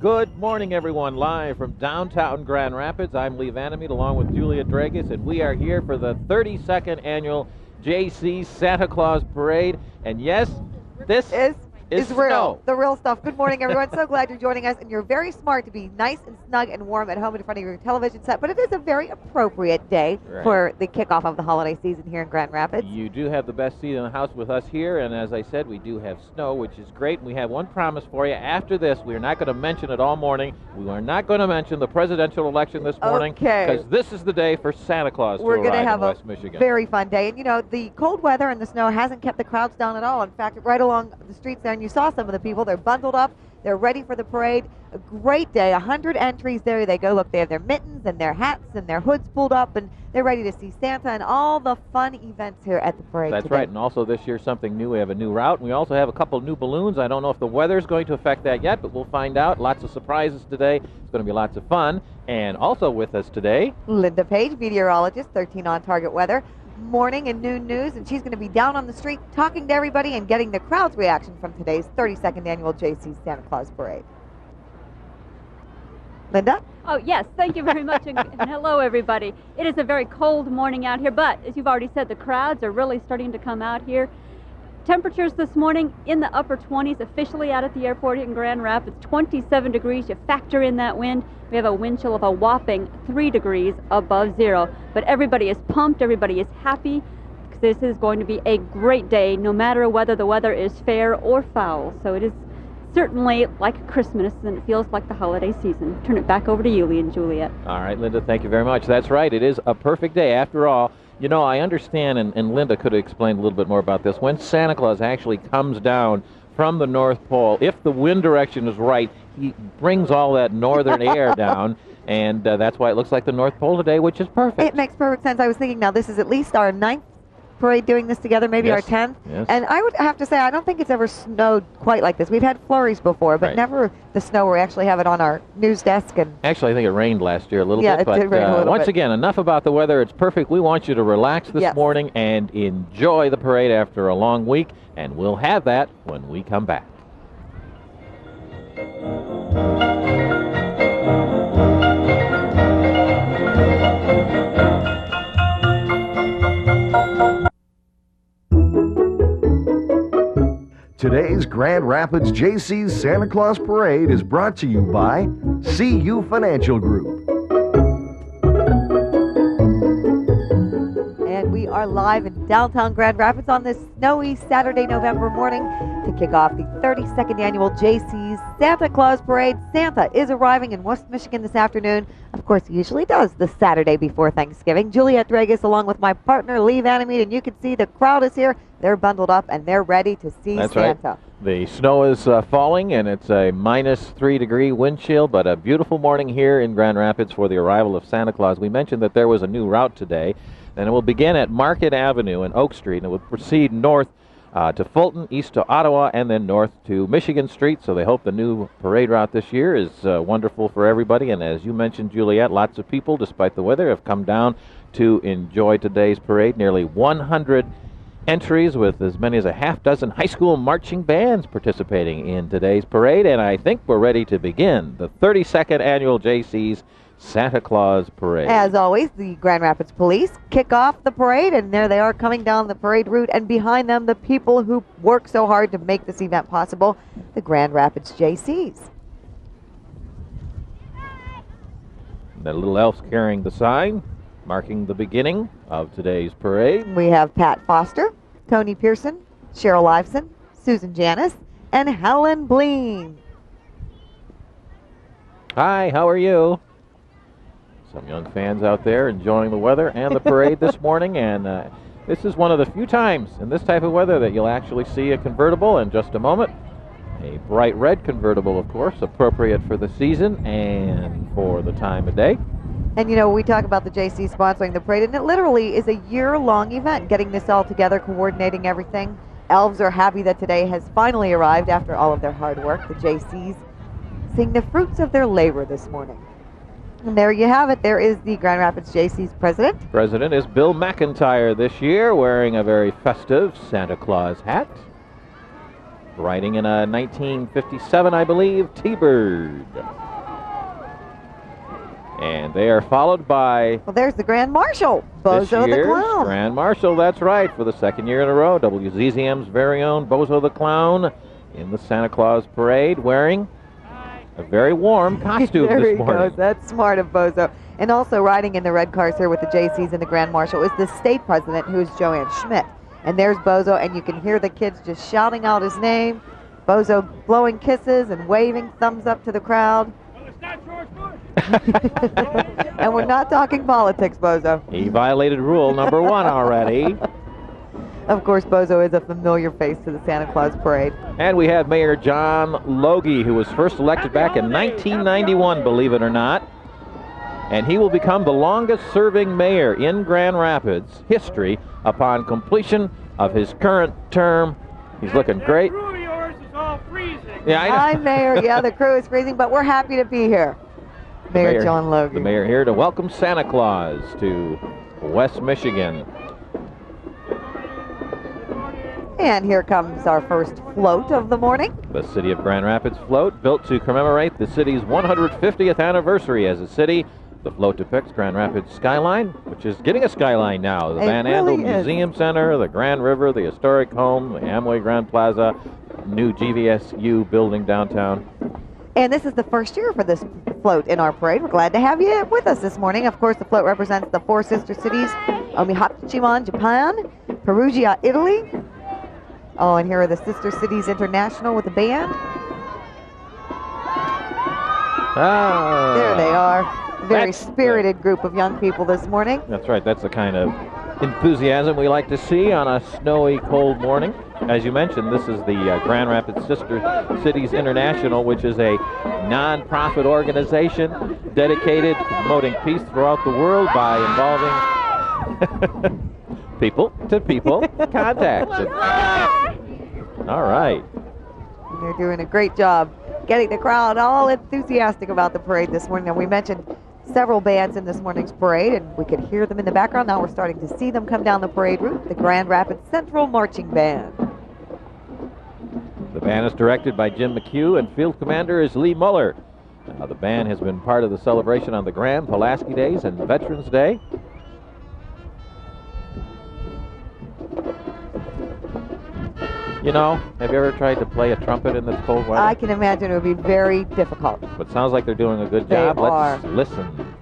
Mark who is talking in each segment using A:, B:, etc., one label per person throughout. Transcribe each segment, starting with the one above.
A: Good morning, everyone. Live from downtown Grand Rapids, I'm Lee Vandermeed along with Juliet Dragos, and we are here for the 32nd annual JC Santa Claus Parade. And yes, this is
B: real.
A: snow.
B: The real stuff. Good morning, everyone. So glad you're joining us, and you're very smart to be nice and snug and warm at home in front of your television set, but it is a very appropriate day for the kickoff of the holiday season here in Grand Rapids.
A: You do have the best seat in the house with us here, and as I said, we do have snow, which is great. We have one promise for you. After this, we are not going to mention it all morning. We are not going to mention the presidential election this morning, because this is the day for Santa Claus to arrive in West Michigan.
B: Very fun day. And, you know, the cold weather and the snow hasn't kept the crowds down at all. In fact, right along the streets there, and you saw some of the people, they're bundled up. They're ready for the parade. A great day. 100 entries. There they go. Look, they have their mittens and their hats and their hoods pulled up, and they're ready to see Santa and all the fun events here at the parade.
A: That's
B: today.
A: right. And also this year, something new. We have a new route. And we also have a couple new balloons. I don't know if the weather is going to affect that yet, but we'll find out. Lots of surprises today. It's going to be lots of fun. And also with us today,
B: Linda Page, meteorologist, 13 on target weather. Morning and noon news, and she's going to be down on the street talking to everybody and getting the crowd's reaction from today's 32nd annual JC Santa Claus Parade. Linda?
C: Oh, yes. Thank you very much, and hello, everybody. It is a very cold morning out here, but as you've already said, the crowds are really starting to come out here. Temperatures this morning in the upper 20s, officially out at the airport in Grand Rapids, 27 degrees. You factor in that wind, we have a wind chill of a whopping 3 degrees above zero. But everybody is pumped, everybody is happy, because this is going to be a great day, no matter whether the weather is fair or foul. So it is certainly like Christmas, and it feels like the holiday season. Turn it back over to you, Lee and Juliet.
A: All right, Linda, thank you very much. That's right, it is a perfect day. After all, you know, I understand, and Linda could have explained a little bit more about this, when Santa Claus actually comes down from the North Pole, if the wind direction is right, he brings all that northern air down, and that's why it looks like the North Pole today, which is perfect.
B: It makes perfect sense. I was thinking, now this is at least our 9th parade doing this together, maybe our 10th.
A: Yes.
B: And I would have to say, I don't think it's ever snowed quite like this. We've had flurries before, but never the snow where we actually have it on our news desk. And
A: actually, I think it rained last year a little bit.
B: But it did rain a little
A: once
B: bit.
A: again, enough about the weather. It's perfect. We want you to relax this morning and enjoy the parade after a long week, and we'll have that when we come back.
D: Today's Grand Rapids JC's Santa Claus Parade is brought to you by CU Financial Group.
B: And we are live in downtown Grand Rapids on this snowy Saturday, November morning to kick off the 32nd annual JC's Santa Claus Parade. Santa is arriving in West Michigan this afternoon. Of course, he usually does the Saturday before Thanksgiving. Juliet Dragos along with my partner Lee Vandermeed, and you can see the crowd is here. They're bundled up and they're ready to see Santa.
A: Right. The snow is falling, and it's a -3 degree wind chill, but a beautiful morning here in Grand Rapids for the arrival of Santa Claus. We mentioned that there was a new route today, and it will begin at Market Avenue and Oak Street, and it will proceed north to Fulton, east to Ottawa, and then north to Michigan Street. So they hope the new parade route this year is wonderful for everybody. And as you mentioned, Juliet, lots of people, despite the weather, have come down to enjoy today's parade. Nearly 100 entries with as many as a half dozen high school marching bands participating in today's parade. And I think we're ready to begin the 32nd annual JC's Santa Claus Parade.
B: As always, the Grand Rapids Police kick off the parade, and there they are coming down the parade route, and behind them the people who work so hard to make this event possible, the Grand Rapids JCs.
A: The little elf's carrying the sign, marking the beginning of today's parade.
B: We have Pat Foster, Tony Pearson, Cheryl Iveson, Susan Janis, and Helen Bleen.
A: Hi, how are you? Some young fans out there enjoying the weather and the parade this morning, and this is one of the few times in this type of weather that you'll actually see a convertible in just a moment. A bright red convertible, of course, appropriate for the season and for the time of day.
B: And you know, we talk about the JC sponsoring the parade, and it literally is a year-long event, getting this all together, coordinating everything. Elves are happy that today has finally arrived after all of their hard work. The JCs seeing the fruits of their labor this morning. And there you have it. There is the Grand Rapids JC's president.
A: President is Bill McIntyre this year, wearing a very festive Santa Claus hat. riding in a 1957, I believe, T-Bird. And they are followed by...
B: Well, there's the Grand Marshal, Bozo the Clown.
A: Grand Marshal, that's right, for the second year in a row. WZZM's very own Bozo the Clown in the Santa Claus Parade, wearing a very warm costume
B: there
A: this
B: he
A: morning.
B: goes. That's smart of Bozo. And also riding in the red cars here with the JCs and the Grand Marshal is the state president, who is Joanne Schmidt. And there's Bozo, and you can hear the kids just shouting out his name. Bozo blowing kisses and waving thumbs up to the crowd.
E: Well, it's not George Bush.
B: And we're not talking politics, Bozo.
A: He violated rule number 1 already.
B: Of course, Bozo is a familiar face to the Santa Claus Parade.
A: And we have Mayor John Logie, who was first elected back in 1991, believe it or not. And he will become the longest-serving mayor in Grand Rapids history upon completion of his current term. He's looking great.
E: The crew of yours is all freezing.
A: Yeah, I know.
B: Hi, Mayor. Yeah, the crew is freezing, but we're happy to be here. Mayor John Logie.
A: The mayor here to welcome Santa Claus to West Michigan.
B: And here comes our first float of the morning.
A: The City of Grand Rapids float, built to commemorate the city's 150th anniversary as a city. The float depicts Grand Rapids skyline, which is getting a skyline now. The
B: It
A: Van
B: really
A: Andel
B: is.
A: Museum Center, the Grand River, the historic home, the Amway Grand Plaza, new GVSU building downtown.
B: And this is the first year for this float in our parade. We're glad to have you with us this morning. Of course, the float represents the 4 sister cities: Omihachiman, Japan; Perugia, Italy. Oh, and here are the Sister Cities International with the band.
A: Ah,
B: There they are. Very
A: That's
B: spirited group of young people this morning.
A: That's right. That's the kind of enthusiasm we like to see on a snowy, cold morning. As you mentioned, this is the Grand Rapids Sister Cities International, which is a non-profit organization dedicated to promoting peace throughout the world by involving people-to-people contacts. All right.
B: They're doing a great job getting the crowd all enthusiastic about the parade this morning. And we mentioned several bands in this morning's parade, and we could hear them in the background. Now we're starting to see them come down the parade route, the Grand Rapids Central Marching Band.
A: The band is directed by Jim McHugh, and field commander is Lee Muller. The band has been part of the celebration on the Grand, Pulaski Days, and Veterans Day. You know, have you ever tried to play a trumpet in this cold weather?
B: I can imagine it would be very difficult.
A: But it sounds like they're doing a good
B: They
A: job.
B: are.
A: Let's listen.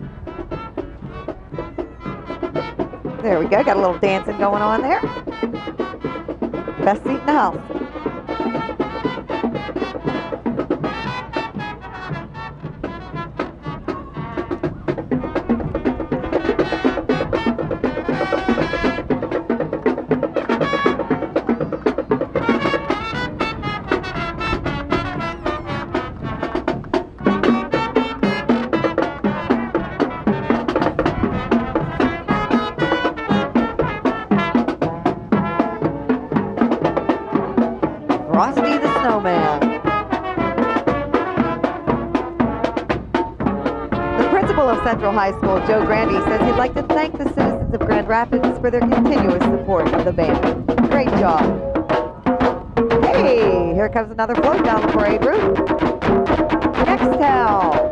B: There we go. Got a little dancing going on there. Best seat in the house. Frosty the Snowman. The principal of Central High School, Joe Grandy, says he'd like to thank the citizens of Grand Rapids for their continuous support of the band. Great job. Hey, here comes another float down the parade route. Nextel.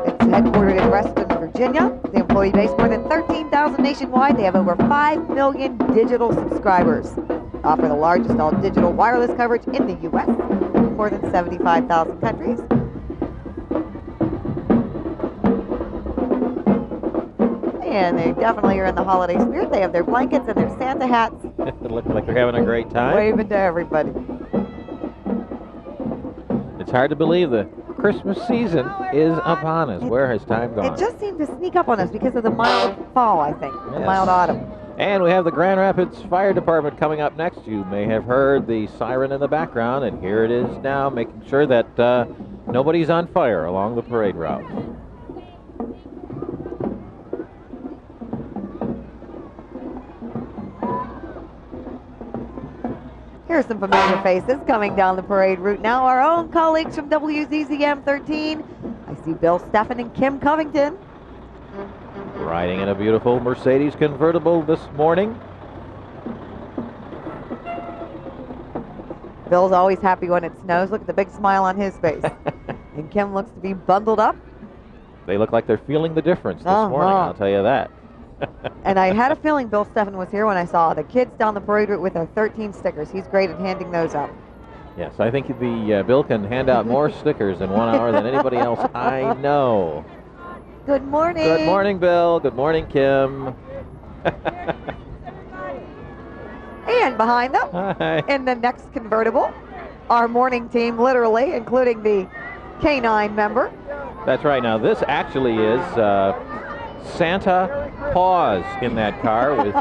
B: It's headquartered in Reston, Virginia. The employee base more than 13,000 nationwide. They have over 5 million digital subscribers. Offer the largest all-digital wireless coverage in the U.S. More than 75,000 countries. And they definitely are in the holiday spirit. They have their blankets and their Santa hats.
A: It looks like they're having a great time.
B: Waving to everybody.
A: It's hard to believe the Christmas season is upon us. Where has time gone?
B: It just seemed to sneak up on us because of the mild fall, I think. The
A: Yes.
B: mild autumn.
A: And we have the Grand Rapids Fire Department coming up next. You may have heard the siren in the background, and here it is now, making sure that nobody's on fire along the parade route.
B: Here's some familiar faces coming down the parade route now. Our own colleagues from WZZM 13. I see Bill Steffen and Kim Covington.
A: Riding in a beautiful Mercedes convertible this morning.
B: Bill's always happy when it snows. Look at the big smile on his face. And Kim looks to be bundled up.
A: They look like they're feeling the difference this morning, I'll tell you that.
B: And I had a feeling Bill Steffen was here when I saw the kids down the parade route with their 13 stickers. He's great at handing those out.
A: Yes, I think the Bill can hand out more stickers in 1 hour than anybody else I know.
B: Good morning.
A: Good morning, Bill. Good morning, Kim.
B: And behind them,
A: Hi.
B: in the next convertible, our morning team, literally, including the K9 member.
A: That's right. Now, this actually is Santa Paws in that car with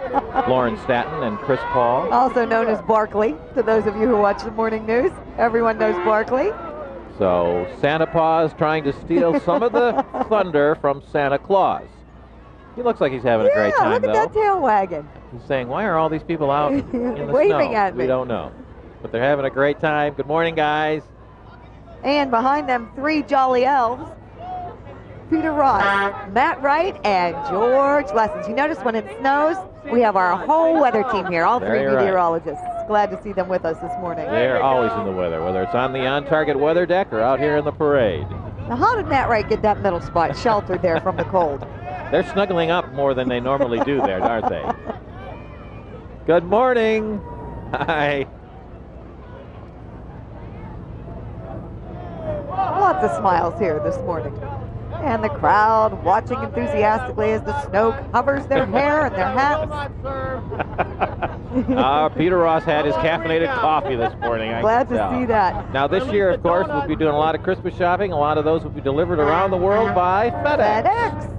A: Lauren Staton and Chris Paul.
B: Also known as Barkley, to those of you who watch the morning news. Everyone knows Barkley.
A: So Santa Paws trying to steal some of the thunder from Santa Claus. He looks like he's having a great time,
B: look at that tail wagging.
A: He's saying, why are all these people out in the
B: Waving
A: snow?
B: at me.
A: We don't know. But they're having a great time. Good morning, guys.
B: And behind them, 3 jolly elves. Peter Ross, Matt Wright, and George Lessons. You notice when it snows, we have our whole weather team here, all 3
A: Very right.
B: meteorologists. Glad to see them with us this morning.
A: They're always in the weather, whether it's on the on-target weather deck or out here in the parade.
B: Now, how did Matt Wright get that middle spot sheltered there from the cold?
A: They're snuggling up more than they normally do there, aren't they? Good morning. Hi.
B: Lots of smiles here this morning. And the crowd watching enthusiastically as the snow covers their hair and their hats.
A: Peter Ross had his caffeinated coffee this morning.
B: Glad to see that.
A: Now, this year, of course, we'll be doing a lot of Christmas shopping. A lot of those will be delivered around the world by FedEx.
B: FedEx.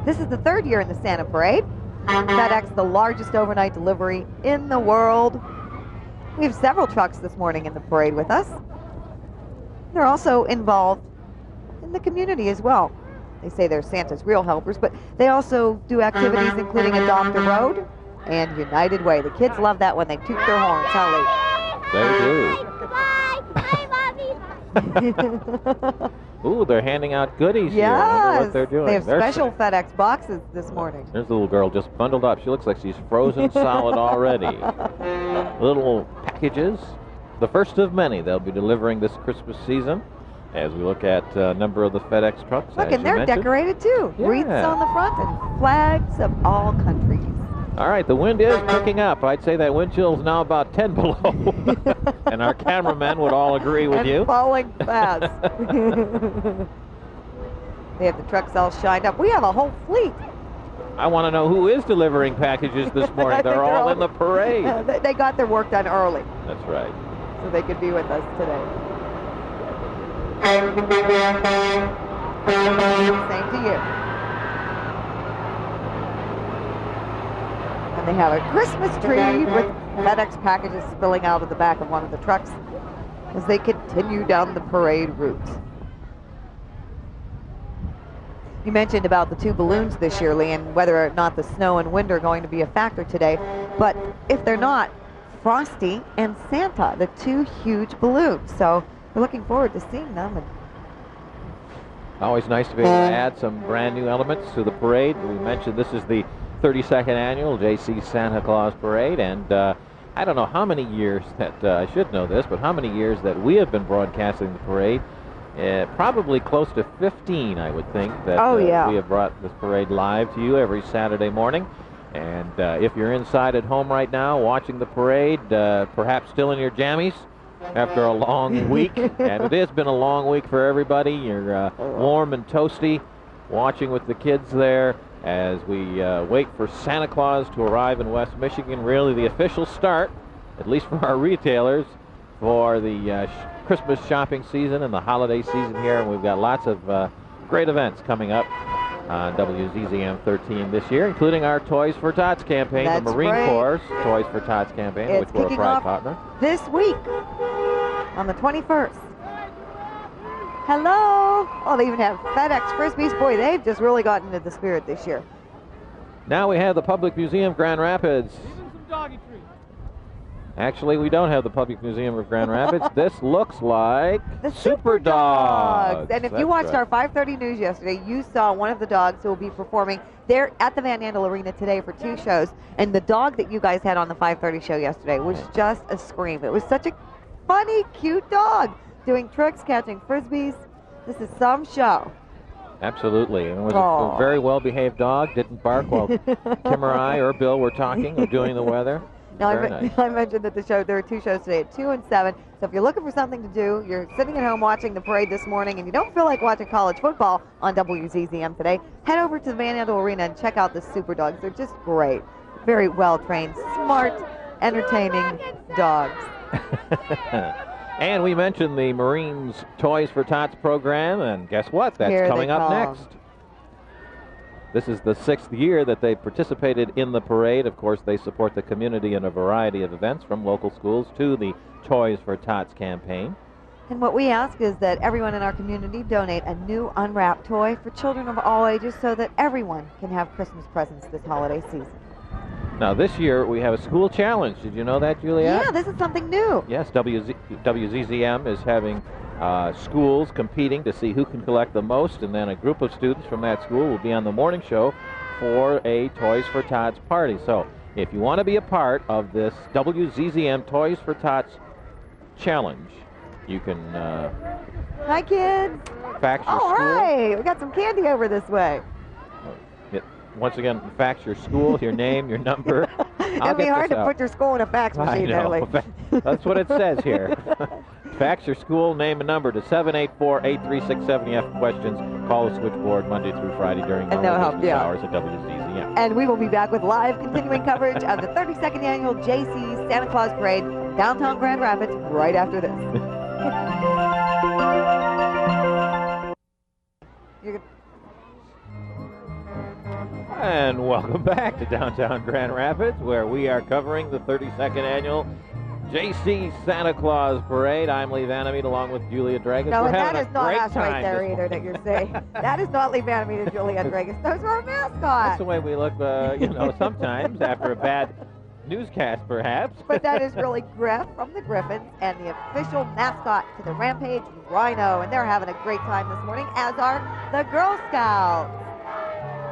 B: This is the 3rd year in the Santa Parade. FedEx, the largest overnight delivery in the world. We have several trucks this morning in the parade with us. They're also involved in the community as well. They say they're Santa's real helpers, but they also do activities including Adopt a Road and United Way. The kids love that when they toot their horns, huh,
A: They do. Ooh, they're handing out goodies here. I wonder
B: Yes,
A: what they're doing.
B: they have
A: There's
B: special FedEx boxes this morning.
A: There's a little girl just bundled up. She looks like she's frozen solid already. Little packages. The first of many they'll be delivering this Christmas season as we look at a number of the FedEx trucks.
B: Look,
A: as
B: and
A: you
B: they're
A: mentioned.
B: decorated too.
A: Yeah.
B: Wreaths on the front and flags of all countries.
A: All right, the wind is picking up. I'd say that wind chill is now about 10 below. And our cameramen would all agree with
B: and
A: you.
B: falling fast. They have the trucks all shined up. We have a whole fleet.
A: I want to know who is delivering packages this morning. They're all in the parade.
B: They got their work done early,
A: That's right.
B: so they could be with us today. Same to you. And they have a Christmas tree with FedEx packages spilling out of the back of one of the trucks as they continue down the parade route. You mentioned about the 2 balloons this year, Lee, and whether or not the snow and wind are going to be a factor today. But if they're not, Frosty and Santa, the 2 huge balloons. So we're looking forward to seeing them. And
A: Always nice to be able to add some brand new elements to the parade. We mentioned this is the 32nd annual JC Santa Claus Parade, and I don't know how many years that, I should know this, but how many years that we have been broadcasting the parade. Probably close to 15, I would think, that we have brought this parade live to you every Saturday morning. And if you're inside at home right now watching the parade, perhaps still in your jammies after a long week, and it has been a long week for everybody. You're warm and toasty watching with the kids there as we wait for Santa Claus to arrive in West Michigan. Really the official start, at least for our retailers, for the Christmas shopping season and the holiday season here. And we've got lots of great events coming up on WZZM 13 this year, including our Toys for Tots campaign,
B: That's
A: the Marine
B: right.
A: Corps Toys for Tots campaign,
B: It's
A: which we're a
B: kicking
A: proud
B: off
A: partner.
B: this week on the 21st. Hello. Oh, they even have FedEx Frisbees. Boy, they've just really gotten into the spirit this year.
A: Now we have the Public Museum of Grand Rapids.
E: Even some doggy treats.
A: Actually, we don't have the Public Museum of Grand Rapids. This looks like
B: The
A: Super Dogs.
B: And if you
A: That's
B: watched
A: right.
B: our 5:30 news yesterday, you saw one of the dogs who will be performing there at the Van Andel Arena today for 2 shows. And the dog that you guys had on the 5:30 show yesterday was just a scream. It was such a funny, cute dog doing tricks, catching frisbees. This is some show.
A: Absolutely. And it was a very well-behaved dog. Didn't bark while Kim or I or Bill were talking or doing the weather.
B: Now,
A: Very nice.
B: I mentioned that there are 2 shows today at 2 and 7. So if you're looking for something to do, you're sitting at home watching the parade this morning, and you don't feel like watching college football on WZZM today, head over to the Van Andel Arena and check out the Super Dogs. They're just great. Very well-trained, smart, entertaining dogs.
A: And we mentioned the Marines Toys for Tots program, and guess what? That's
B: Here
A: coming
B: they
A: up
B: come.
A: next. This is the 6th year that they participated in the parade. Of course, they support the community in a variety of events, from local schools to the Toys for Tots campaign.
B: And what we ask is that everyone in our community donate a new unwrapped toy for children of all ages so that everyone can have Christmas presents this holiday season.
A: Now, this year we have a school challenge. Did you know that, Juliet?
B: Yeah, this is something new.
A: Yes, WZZM is having schools competing to see who can collect the most, and then a group of students from that school will be on the morning show for a Toys for Tots party. So if you want to be a part of this WZZM Toys for Tots challenge, you can
B: Hi, kids.
A: fax your
B: All
A: school.
B: right, we got some candy over this way.
A: Once again, fax your school, your name, your number.
B: It'd be hard to put your school in a fax
A: I
B: machine,
A: know.
B: Lee.
A: That's what it says here. Fax your school name and number to 784-8367. You have questions, call the switchboard Monday through Friday during
B: And they'll
A: normal
B: help
A: business
B: you out.
A: hours at WZZM.
B: And we will be back with live continuing coverage of the 32nd annual JC's Santa Claus Parade downtown Grand Rapids right after this. You're
A: And welcome back to downtown Grand Rapids, where we are covering the 32nd annual JC Santa Claus Parade. I'm Lee Vanamede along with Juliet Dragos.
B: No,
A: We're
B: and that
A: having
B: is
A: a
B: not
A: great
B: us right
A: time
B: there
A: this
B: either that you're saying. That is not Lee Vanamede and Juliet Dragos. Those are our
A: That's
B: mascots.
A: the way we look, sometimes after a bad newscast, perhaps.
B: But that is really Griff from the Griffins and the official mascot to the Rampage Rhino. And they're having a great time this morning, as are the Girl Scouts.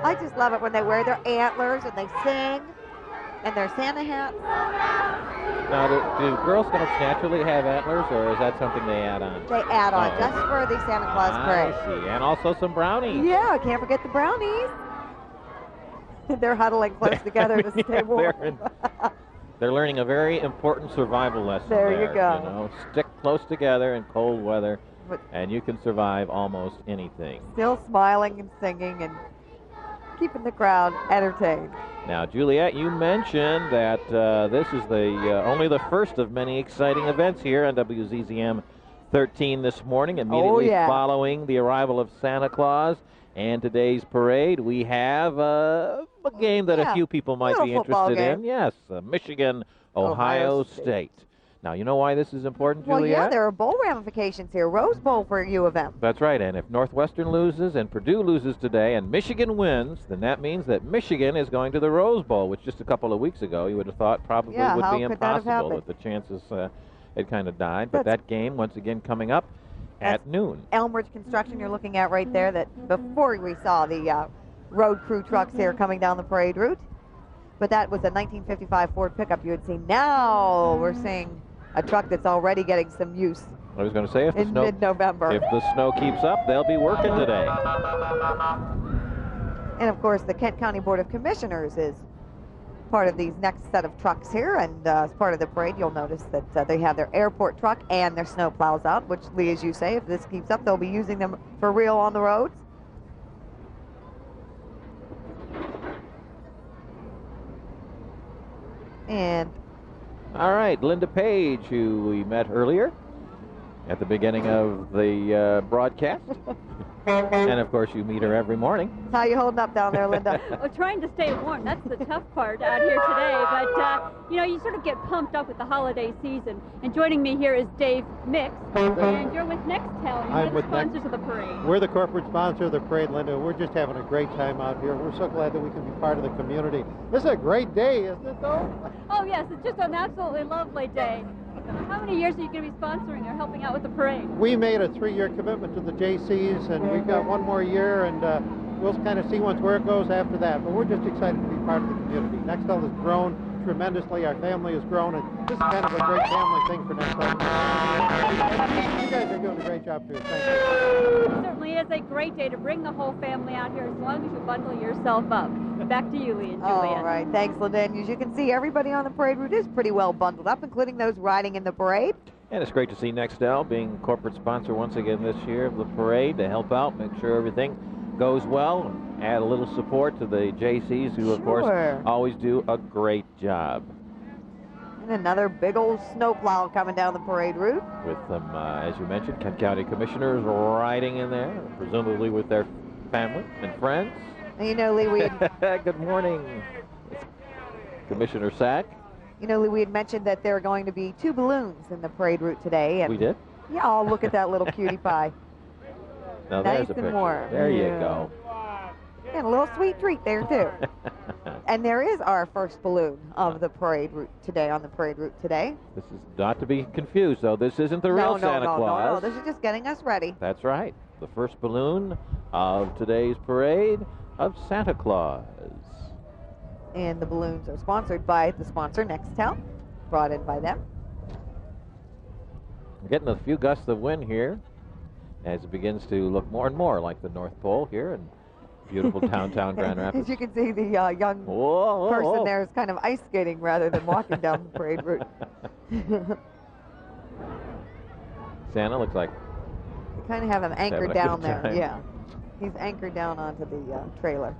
B: I just love it when they wear their antlers and they sing and their Santa hats.
A: Now, do Girl Scouts naturally have antlers, or is that something they add on?
B: They add on
A: Oh,
B: just for the Santa Claus
A: I
B: parade.
A: see. And also some brownies.
B: Yeah, can't forget the brownies. They're huddling close together to stay warm.
A: They're learning a very important survival lesson.
B: There you go.
A: You know, stick close together in cold weather,
B: But
A: and you can survive almost anything.
B: still smiling and singing and keeping the crowd entertained.
A: Now, Juliet, you mentioned that this is only the first of many exciting events here on WZZM 13 this morning, immediately following the arrival of Santa Claus and today's parade. We have a game that a few people might be interested in. Yes, Michigan, Ohio State. Now, you know why this is important, Juliet?
B: Well, yeah, there are bowl ramifications here. Rose Bowl for U of M.
A: That's right, and if Northwestern loses and Purdue loses today and Michigan wins, then that means that Michigan is going to the Rose Bowl, which just a couple of weeks ago you would have thought probably would be impossible, that the chances had kind of died. But that game, once again, coming up at noon.
B: Elmridge Construction you're looking at right there, that before we saw the road crew trucks here coming down the parade route. But that was a 1955 Ford pickup you had seen. Now we're seeing a truck that's already getting some use.
A: I was going to say, if the
B: mid-November.
A: If the snow keeps up, they'll be working today.
B: And of course, the Kent County Board of Commissioners is part of these next set of trucks here. And as part of the parade, you'll notice that they have their airport truck and their snow plows out, which, Lee, as you say, if this keeps up, they'll be using them for real on the roads. And
A: all right, Linda Page, who we met earlier at the beginning of the broadcast. And, of course, you meet her every morning.
B: How you holding up down there, Linda?
C: Well, trying to stay warm. That's the tough part out here today. But, you sort of get pumped up with the holiday season. And joining me here is Dave Mix. And you're with Nextel. You're one of the sponsors of the parade.
F: We're the corporate sponsor of the parade, Linda. We're just having a great time out here. We're so glad that we can be part of the community. This is a great day, isn't it, though?
C: Oh, yes. It's just an absolutely lovely day. How many years are you going to be sponsoring or helping out with the parade?
F: We made a 3-year commitment to the JCs, and we've got one more year, and we'll kind of see where it goes after that. But we're just excited to be part of the community. Nextel has grown tremendously. Our family has grown, and this is kind of a great family thing for next time. You guys are doing a great job too. Thank you.
C: It certainly is a great day to bring the whole family out here as long as you bundle yourself up. Back to you, Lee and Juliet.
B: All right, thanks, Linda. And as you can see, everybody on the parade route is pretty well bundled up, including those riding in the parade.
A: And it's great to see Nextel being corporate sponsor once again this year of the parade to help out, make sure everything goes well, and add a little support to the JCs who, of course, always do a great job.
B: And another big old snowplow coming down the parade route.
A: With them, as you mentioned, Kent County Commissioners riding in there, presumably with their family and friends.
B: And you know, Lee, we
A: Good morning, Commissioner Sack.
B: you know, Lee, we had mentioned that there are going to be 2 balloons in the parade route today. And
A: We did?
B: yeah, oh, look at that little cutie pie.
A: Now
B: Nice
A: there's a
B: and
A: picture.
B: warm.
A: There you
B: Yeah.
A: go.
B: And a little sweet treat there, too. And there is our first balloon of the parade route today, on the parade route today.
A: This is not to be confused, though. This isn't the real Santa Claus.
B: No. This is just getting us ready.
A: That's right. The first balloon of today's parade of Santa Claus.
B: And the balloons are sponsored by the sponsor, Nextel, brought in by them.
A: We're getting a few gusts of wind here as it begins to look more and more like the North Pole here in beautiful downtown Grand Rapids.
B: As you can see, the young
A: Whoa,
B: person there is kind of ice skating rather than walking down the parade route.
A: Santa looks like
B: We kind of have him
A: having
B: anchored
A: a
B: down
A: good
B: there.
A: time.
B: Yeah. He's anchored down onto the trailer.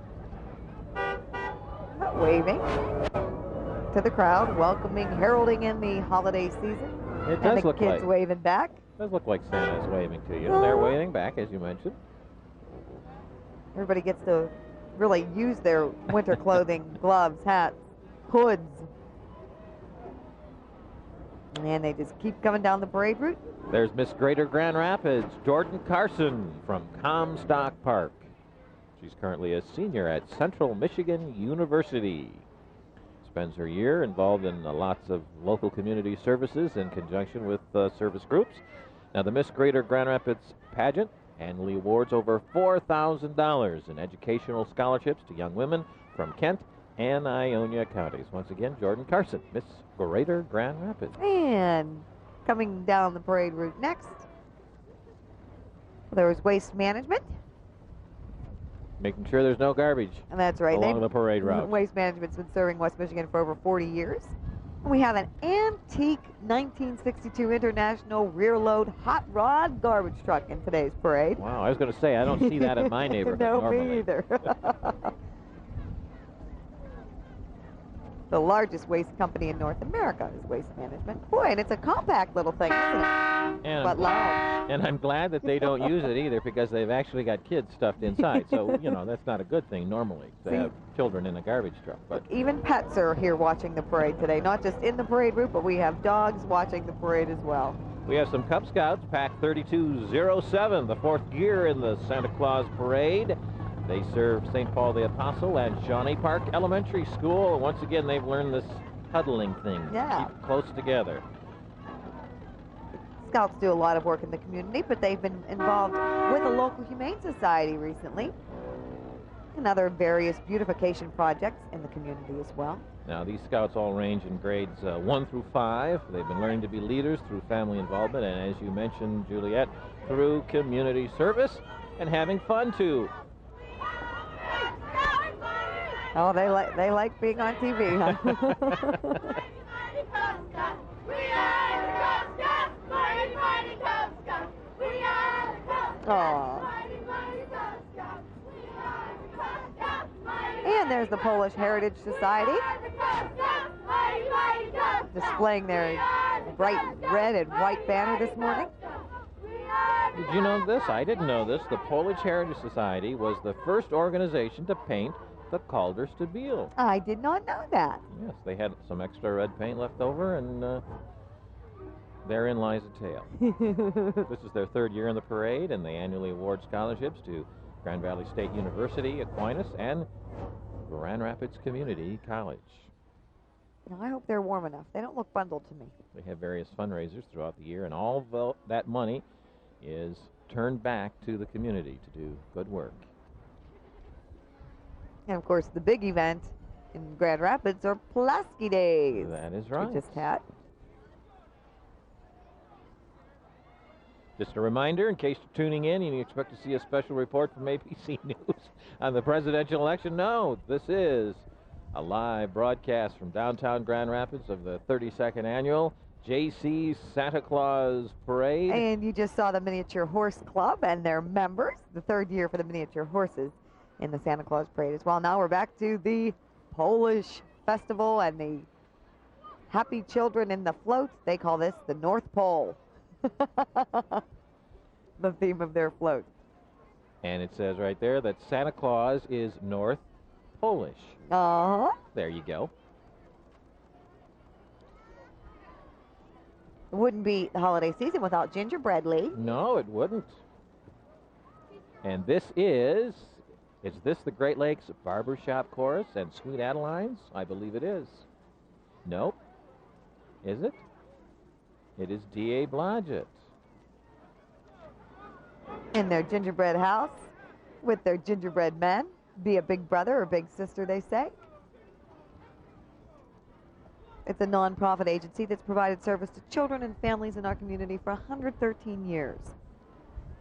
B: Waving to the crowd, welcoming, heralding in the holiday season.
A: it
B: And
A: does
B: the
A: look
B: kids
A: like
B: waving back.
A: does look like Santa's waving to you. And they're waving back, as you mentioned.
B: Everybody gets to really use their winter clothing, gloves, hats, hoods. And they just keep coming down the parade route.
A: There's Miss Greater Grand Rapids, Jordan Carson from Comstock Park. She's currently a senior at Central Michigan University. Spends her year involved in lots of local community services in conjunction with service groups. Now, the Miss Greater Grand Rapids pageant annually awards over $4,000 in educational scholarships to young women from Kent and Ionia counties. Once again, Jordan Carson, Miss Greater Grand Rapids.
B: And coming down the parade route next, there was waste management.
A: Making sure there's no garbage
B: And that's right.
A: along the parade route.
B: Waste Management's been serving West Michigan for over 40 years. And we have an antique 1962 International rear load hot rod garbage truck in today's parade.
A: Wow, I was going to say, I don't see that in my neighborhood
B: No,
A: normally.
B: me either. The largest waste company in North America is Waste Management. Boy, and it's a compact little thing, isn't it?
A: And
B: But loud.
A: And I'm glad that they don't use it either because they've actually got kids stuffed inside. So, you know, that's not a good thing normally to
B: See?
A: have children in a garbage truck. But
B: Even pets are here watching the parade today. Not just in the parade route, but we have dogs watching the parade as well.
A: we have some Cub Scouts, Pack 3207, the fourth gear in the Santa Claus Parade. They serve St. Paul the Apostle and Shawnee Park Elementary School. And once again, they've learned this huddling thing.
B: Yeah.
A: Keep close together.
B: Scouts do a lot of work in the community, but they've been involved with a local humane society recently and other various beautification projects in the community as well.
A: Now, these scouts all range in grades 1 through 5. They've been learning to be leaders through family involvement and, as you mentioned, Juliet, through community service and having fun, too.
B: Oh, they like being on TV, huh? Aw. And there's the Polish Heritage Society displaying their bright red and white banner this morning.
A: Did you know this? I didn't know this. The Polish Heritage Society was the first organization to paint the Calder Stabile.
B: I did not know that.
A: Yes, they had some extra red paint left over, and therein lies a tale. This is their third year in the parade, and they annually award scholarships to Grand Valley State University, Aquinas, and Grand Rapids Community College.
B: Now, I hope they're warm enough. They don't look bundled to me.
A: They have various fundraisers throughout the year, and all of that money is turned back to the community to do good work.
B: And of course, the big event in Grand Rapids are Pulaski Days.
A: That is
B: We
A: right.
B: just had.
A: Just a reminder, in case you're tuning in and you expect to see a special report from ABC News on the presidential election, no, this is a live broadcast from downtown Grand Rapids of the 32nd annual JC's Santa Claus Parade.
B: And you just saw the Miniature Horse Club and their members, the third year for the miniature horses in the Santa Claus Parade as well. Now we're back to the Polish festival and the happy children in the float. They call this the North Pole. The theme of their float.
A: And it says right there that Santa Claus is North Polish.
B: Uh-huh.
A: There you go.
B: It wouldn't be the holiday season without gingerbread, Lee.
A: No, it wouldn't. And this is this the Great Lakes Barbershop Chorus and Sweet Adelines? I believe it is. Nope. Is it? It is D.A. Blodgett.
B: In their gingerbread house with their gingerbread men. Be a big brother or big sister, they say. It's a non-profit agency that's provided service to children and families in our community for 113 years.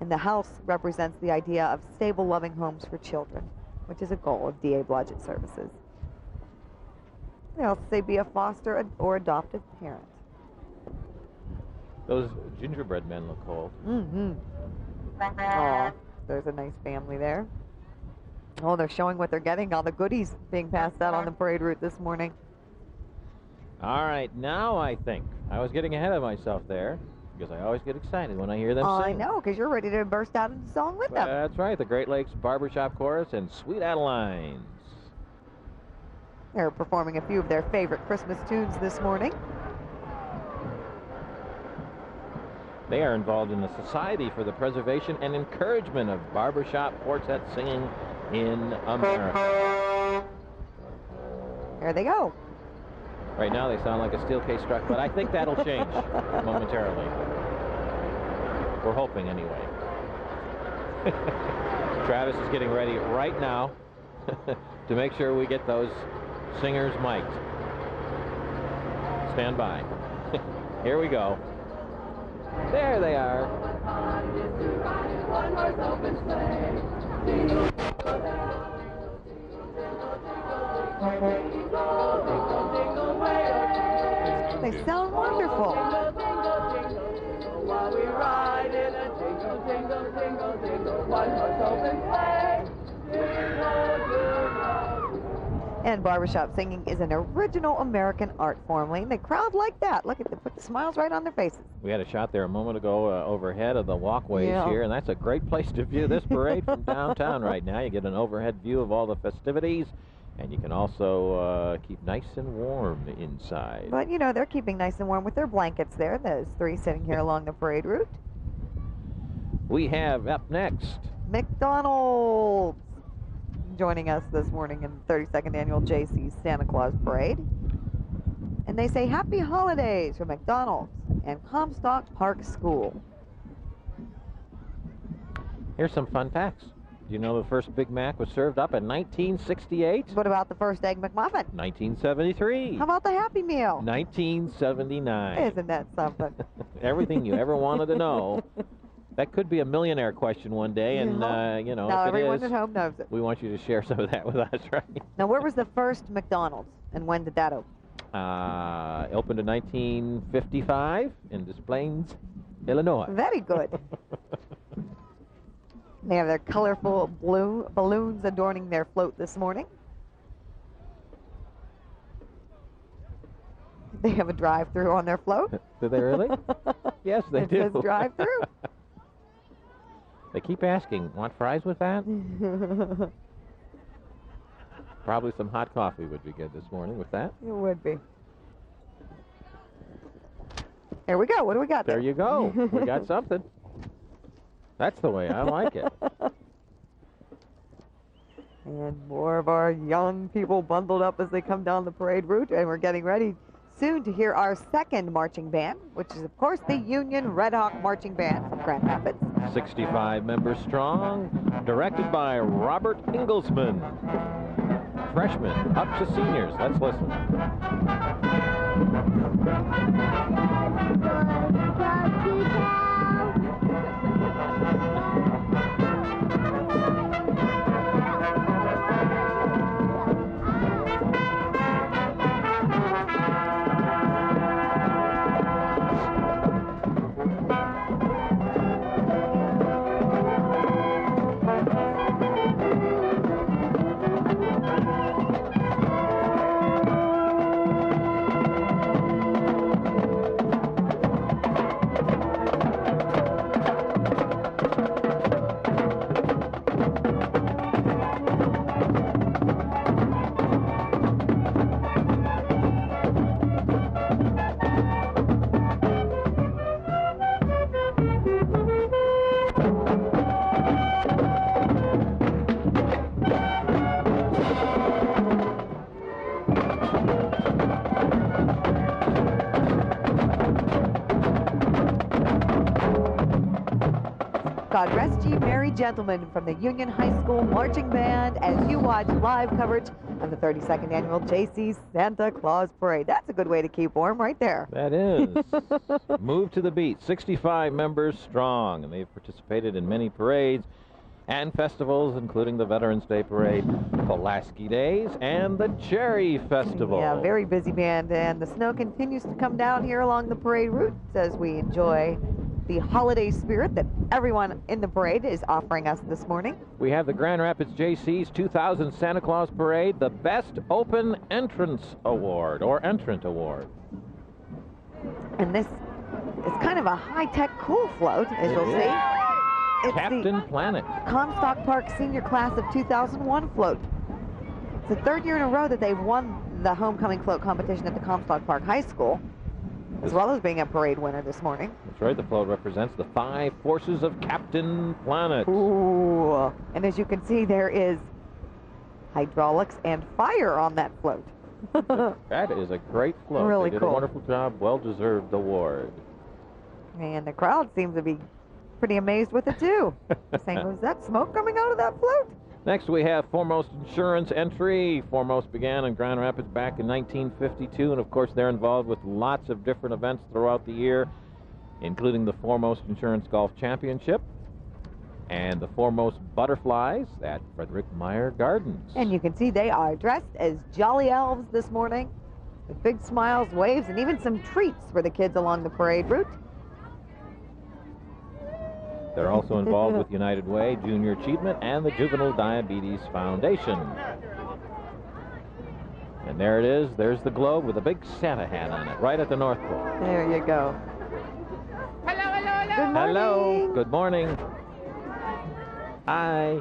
B: And the house represents the idea of stable, loving homes for children, which is a goal of D.A. Blodgett Services. They also say be a foster or adoptive parent.
A: Those gingerbread men look old.
B: Mm-hmm. Aw, there's a nice family there. Oh, they're showing what they're getting, all the goodies being passed out on the parade route this morning.
A: All right, now I think. I was getting ahead of myself there because I always get excited when I hear them
B: I
A: sing.
B: know, because you're ready to burst out into song with them.
A: That's right, the Great Lakes Barbershop Chorus and Sweet Adelines.
B: They're performing a few of their favorite Christmas tunes this morning.
A: They are involved in the Society for the Preservation and Encouragement of Barbershop Quartet Singing in America.
B: There they go.
A: Right now they sound like a steel case truck, but I think that'll change momentarily. We're hoping anyway. Travis is getting ready right now to make sure we get those singers mic'd. Stand by. Here we go. There they are.
B: They sound wonderful.
G: While we ride in a jingle, jingle, jingle, jingle, one horse open sleigh. Jingle, jingle.
B: And barbershop singing is an original American art form, Lee. The crowd like that. Look at them, put the smiles right on their faces.
A: We had a shot there a moment ago overhead of the walkways
B: Yeah.
A: here, and that's a great place to view this parade from downtown right now. You get an overhead view of all the festivities, and you can also keep nice and warm inside.
B: But, you know, they're keeping nice and warm with their blankets there, those three sitting here along the parade route.
A: We have up next
B: McDonald's joining us this morning in the 32nd Annual JC's Santa Claus Parade. And they say happy holidays from McDonald's and Comstock Park School.
A: Here's some fun facts. Do you know the first Big Mac was served up in 1968?
B: What about the first Egg McMuffin?
A: 1973.
B: How about the Happy Meal?
A: 1979.
B: Isn't that something?
A: Everything you ever wanted to know. That could be a millionaire question one day, and you know,
B: Now
A: if
B: everyone
A: it is,
B: at home knows it.
A: we want you to share some of that with us, right?
B: Now, where was the first McDonald's, and when did that open?
A: Opened in 1955 in Des Plaines, Illinois.
B: Very good. They have their colorful balloons adorning their float this morning. They have a drive-through on their float.
A: Do they really? Yes, they
B: It
A: do.
B: says drive-through.
A: They keep asking, want fries with that? Probably some hot coffee would be good this morning with that.
B: It would be. There we go. What do we got there?
A: There you go. We got something. That's the way I like it.
B: And more of our young people bundled up as they come down the parade route, and we're getting ready soon to hear our second marching band, which is, of course, the Union Red Hawk Marching Band from Grand Rapids.
A: 65 members strong, directed by Robert Inglesman. freshmen up to seniors. Let's listen.
B: God rest ye merry gentlemen from the Union High School Marching Band as you watch live coverage of the 32nd Annual JC's Santa Claus Parade. That's a good way to keep warm right there.
A: That is. Move to the beat. 65 members strong, and they've participated in many parades and festivals, including the Veterans Day Parade, Pulaski Days, and the Cherry Festival.
B: Yeah, very busy band, and the snow continues to come down here along the parade route as we enjoy the holiday spirit that everyone in the parade is offering us this morning.
A: We have the Grand Rapids JC's 2000 Santa Claus Parade, the Best Open Entrance Award, or Entrant Award.
B: And this is kind of a high-tech cool float, as you'll see. It's
A: Captain
B: the
A: Planet.
B: Comstock Park Senior Class of 2001 float. It's the third year in a row that they've won the homecoming float competition at the Comstock Park High School, as well as being a parade winner this morning.
A: That's right, the float represents the 5 forces of Captain Planet.
B: Ooh, and as you can see, there is hydraulics and fire on that float.
A: That is a great float.
B: Really
A: they did
B: cool.
A: a wonderful job, well-deserved award.
B: And the crowd seems to be pretty amazed with it, too. Saying, was that smoke coming out of that float?
A: Next, we have Foremost Insurance entry. Foremost began in Grand Rapids back in 1952, and of course they're involved with lots of different events throughout the year, including the Foremost Insurance Golf Championship and the Foremost Butterflies at Frederick Meyer Gardens.
B: And you can see they are dressed as jolly elves this morning, with big smiles, waves, and even some treats for the kids along the parade route.
A: They're also involved with United Way, Junior Achievement, and the Juvenile Diabetes Foundation. And there it is. There's the globe with a big Santa hat on it, right at the North Pole.
B: There you go.
G: Hello, hello, hello.
B: Good morning.
A: Hello. Good morning. Hi.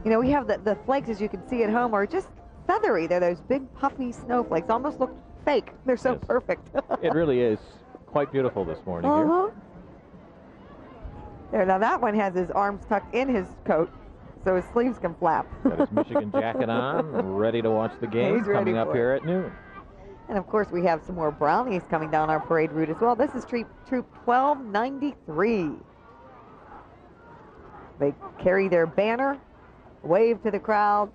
B: You know, we have the flakes, as you can see at home, are just feathery. They're those big puffy snowflakes. Almost look fake. They're so
A: Yes.
B: perfect.
A: It really is quite beautiful this morning here.
B: Uh-huh. There, now that one has his arms tucked in his coat, so his sleeves can flap.
A: Got his Michigan jacket on, ready to watch the game
B: He's ready
A: coming up
B: for
A: here
B: it.
A: at noon.
B: And of course, we have some more brownies coming down our parade route as well. This is Troop 1293. They carry their banner, wave to the crowd.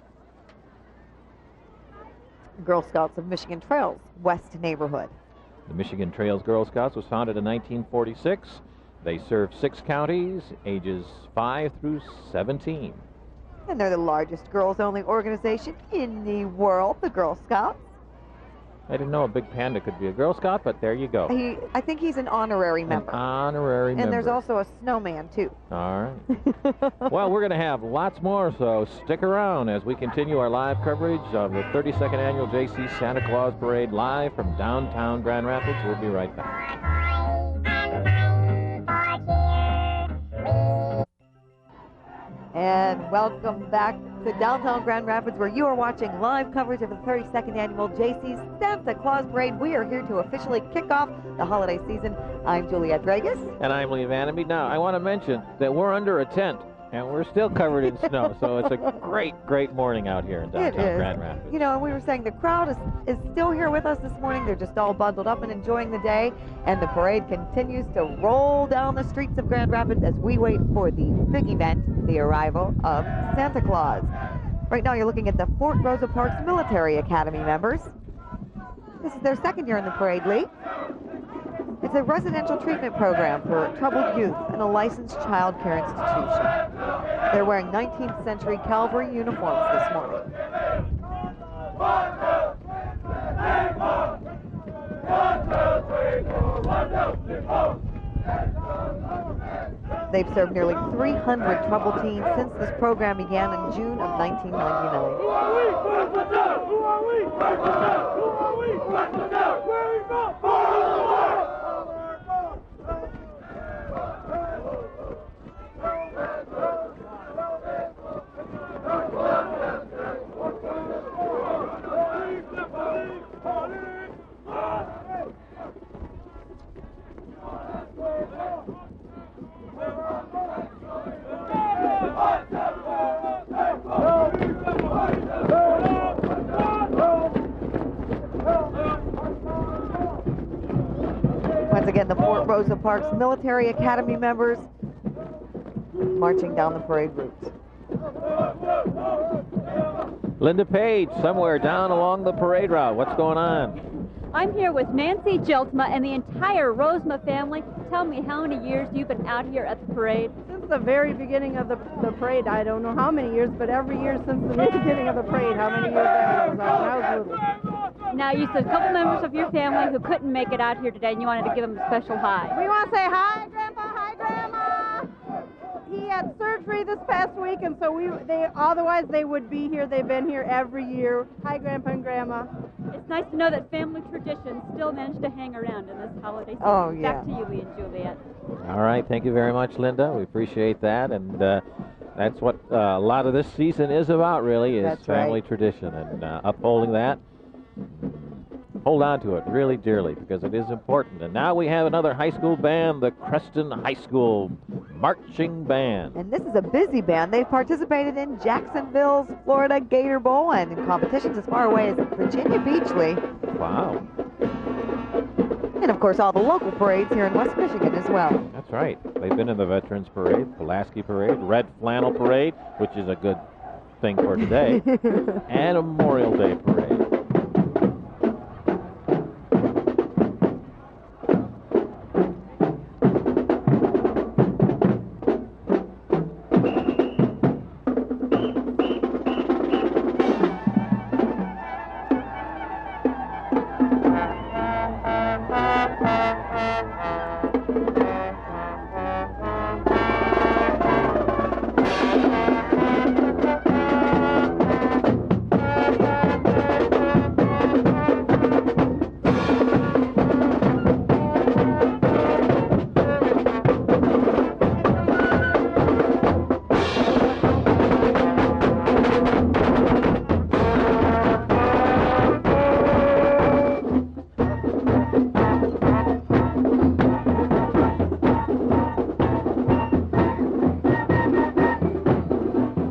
B: Girl Scouts of Michigan Trails, West Neighborhood.
A: The Michigan Trails Girl Scouts was founded in 1946. They serve 6 counties, ages 5 through 17.
B: And they're the largest girls-only organization in the world, the Girl Scouts.
A: I didn't know a big panda could be a Girl Scout, but there you go.
B: I think he's an honorary member.
A: An honorary member.
B: And there's also a snowman, too.
A: All right. Well, we're going to have lots more, so stick around as we continue our live coverage of the 32nd Annual JC Santa Claus Parade live from downtown Grand Rapids. We'll be right back.
B: And welcome back to downtown Grand Rapids, where you are watching live coverage of the 32nd Annual JC's Santa Claus Parade. We are here to officially kick off the holiday season. I'm Juliet Dragos.
A: And I'm Lee Vandenby. Now, I want to mention that we're under a tent, and we're still covered in snow, so it's a great, great morning out here in downtown Grand Rapids.
B: You know, and we were saying the crowd is still here with us this morning. They're just all bundled up and enjoying the day, and the parade continues to roll down the streets of Grand Rapids as we wait for the big event, the arrival of Santa Claus. Right now you're looking at the Fort Rosa Parks Military Academy members. This is their second year in the parade, Lee. It's a residential treatment program for troubled youth in a licensed child care institution. They're wearing 19th century cavalry uniforms this morning. They've served nearly 300 troubled teens since this program began in June of 1999. Once again, the Fort Rosa Parks Military Academy members marching down the parade route.
A: Linda Page, somewhere down along the parade route. What's going on?
C: I'm here with Nancy Jiltma and the entire Rosema family. Tell me, how many years you've been out here at the parade?
H: Since the very beginning of the parade. I don't know how many years, but every year since the beginning of the parade, how many years that was when I was little.
C: Now, you said a couple members of your family who couldn't make it out here today, and you wanted to give them a special hi.
H: We want to say hi, Grandpa, hi, Grandma. He had surgery this past week, and so otherwise they would be here. They've been here every year. Hi, Grandpa and Grandma.
C: It's nice to know that family traditions still manage to hang around in this holiday season.
B: Oh, yeah.
C: Back to you, Lee and Juliet.
A: All right, thank you very much, Linda. We appreciate that, and that's what a lot of this season is about, really, is
B: That's
A: family
B: right.
A: tradition and upholding that. Hold on to it really dearly because it is important. And now we have another high school band, the Creston High School Marching Band.
B: And this is a busy band. They've participated in Jacksonville's Florida Gator Bowl and in competitions as far away as Virginia Beach, Lee.
A: Wow,
B: And of course all the local parades here in West Michigan as well.
A: that's right. They've been in the Veterans Parade, Pulaski Parade, Red Flannel Parade, which is a good thing for today, and a Memorial Day Parade.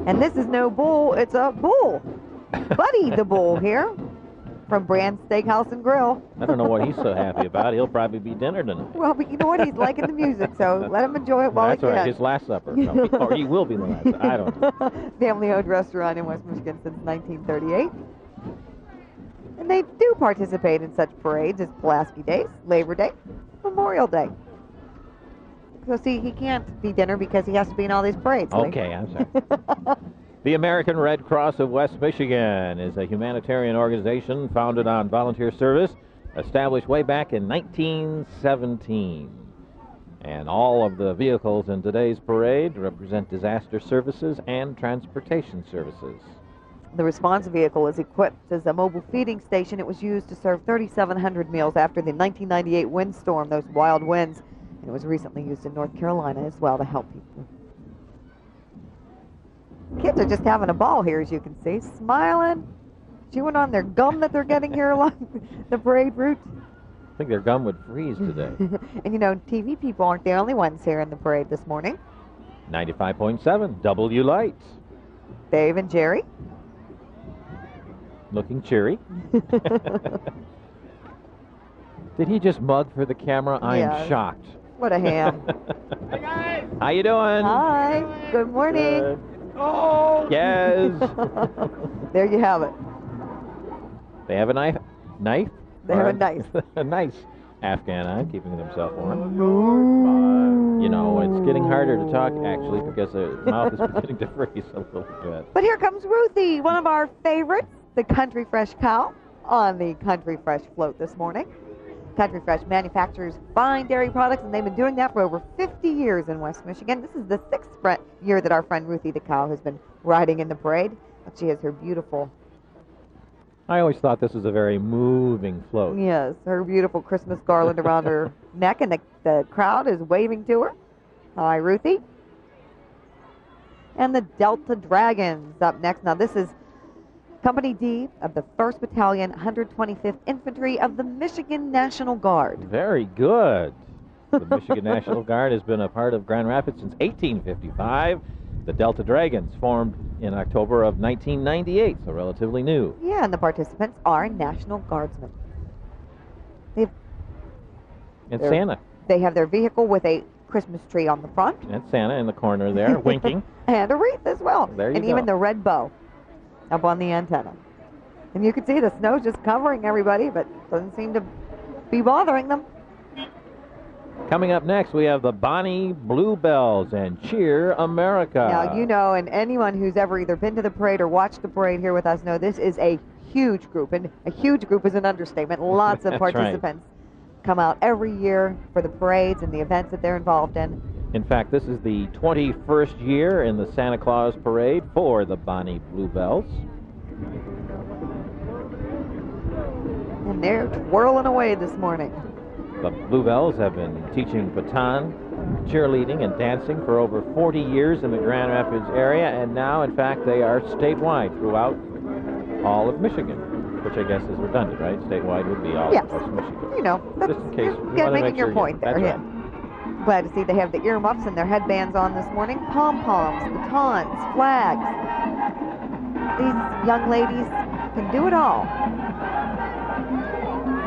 B: And this is no bull, it's a bull. Buddy the bull here from Brand Steakhouse and Grill.
A: I don't know what he's so happy about. He'll probably be dinner tonight.
B: Well, but you know what? He's liking the music, so let him enjoy it while
A: That's
B: he
A: all right.
B: can.
A: His last supper. No, or he will be the last. I don't know.
B: Family-owned restaurant in West Michigan since 1938. And they do participate in such parades as Pulaski Days, Labor Day, Memorial Day. So see, he can't be dinner because he has to be in all these parades. Lee.
A: Okay, I'm sorry. The American Red Cross of West Michigan is a humanitarian organization founded on volunteer service, established way back in 1917. And all of the vehicles in today's parade represent disaster services and transportation services.
B: The response vehicle is equipped as a mobile feeding station. It was used to serve 3,700 meals after the 1998 windstorm, those wild winds. And it was recently used in North Carolina as well to help people. Kids are just having a ball here, as you can see, smiling, chewing on their gum that they're getting here along the parade route.
A: I think their gum would freeze today.
B: And you know, TV people aren't the only ones here in the parade this morning.
A: 95.7 W Lights.
B: Dave and Jerry.
A: Looking cheery. Did he just mug for the camera? I am
B: Yes.
A: shocked.
B: What a ham.
E: Hey guys!
A: How you doing?
B: Hi. Good morning.
A: Good.
E: Oh!
A: Yes.
B: There you have it.
A: They have a knife. Knife?
B: They have a knife.
A: A nice Afghan on, keeping themselves warm. You know, it's getting harder to talk, actually, because the mouth is beginning to freeze a little bit.
B: But here comes Ruthie, one of our favorites, the Country Fresh cow, on the Country Fresh float this morning. Country Fresh manufactures fine dairy products, and they've been doing that for over 50 years in West Michigan. This is the 6th year that our friend Ruthie the cow has been riding in the parade. She has her beautiful,
A: I always thought this was a very moving float.
B: yes, her beautiful Christmas garland around her neck, and the crowd is waving to her. Hi, Ruthie. And the Delta Dragons up next. Now, this is Company D of the 1st Battalion, 125th Infantry of the Michigan National Guard.
A: Very good. The Michigan National Guard has been a part of Grand Rapids since 1855. The Delta Dragons formed in October of 1998, so relatively new.
B: Yeah, and the participants are National Guardsmen.
A: And Santa.
B: They have their vehicle with a Christmas tree on the front.
A: And Santa in the corner there, winking.
B: And a wreath as well.
A: There you
B: and
A: go.
B: even the red bow up on the antenna. And you can see the snow's just covering everybody, but doesn't seem to be bothering them.
A: Coming up next, we have the Bonnie Bluebells and Cheer America.
B: Now, you know, and anyone who's ever either been to the parade or watched the parade here with us know this is a huge group. And a huge group is an understatement. Lots of
A: That's right.
B: participants come out every year for the parades and the events that they're involved in.
A: In fact, this is the 21st year in the Santa Claus Parade for the Bonnie Bluebells.
B: And they're twirling away this morning.
A: The Bluebells have been teaching baton, cheerleading, and dancing for over 40 years in the Grand Rapids area, and now, in fact, they are statewide throughout all of Michigan, which I guess is redundant, right? Statewide would be all
B: Yes.
A: of West Michigan.
B: You know, that's,
A: Just in case.
B: you're
A: we wanna
B: making
A: make
B: your
A: sure
B: point there.
A: That's
B: Yeah.
A: right.
B: Glad to see they have the earmuffs and their headbands on this morning. Pom-poms, batons, flags. These young ladies can do it all.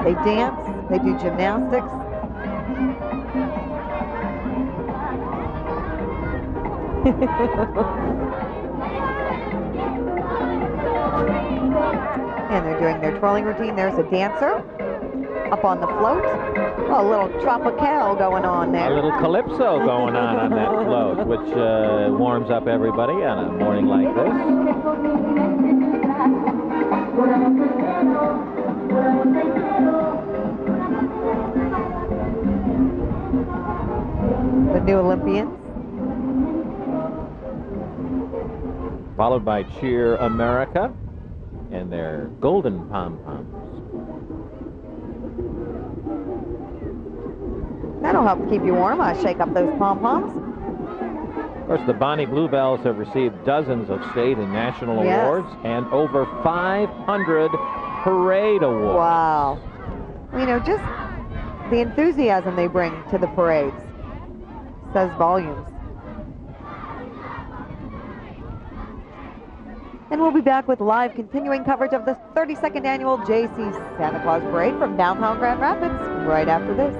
B: They dance, they do gymnastics. And they're doing their twirling routine. There's a dancer up on the float. Oh, a little tropical going on
A: A
B: there.
A: little calypso going on that float, which warms up everybody on a morning like this.
B: The new Olympians.
A: Followed by Cheer America and their golden pom-poms.
B: That'll help keep you warm. I shake up those pom-poms.
A: Of course, the Bonnie Bluebells have received dozens of state and national
B: Yes.
A: awards and over 500 parade awards.
B: Wow. You know, just the enthusiasm they bring to the parades says volumes. And we'll be back with live continuing coverage of the 32nd annual JC's Santa Claus Parade from downtown Grand Rapids right after this.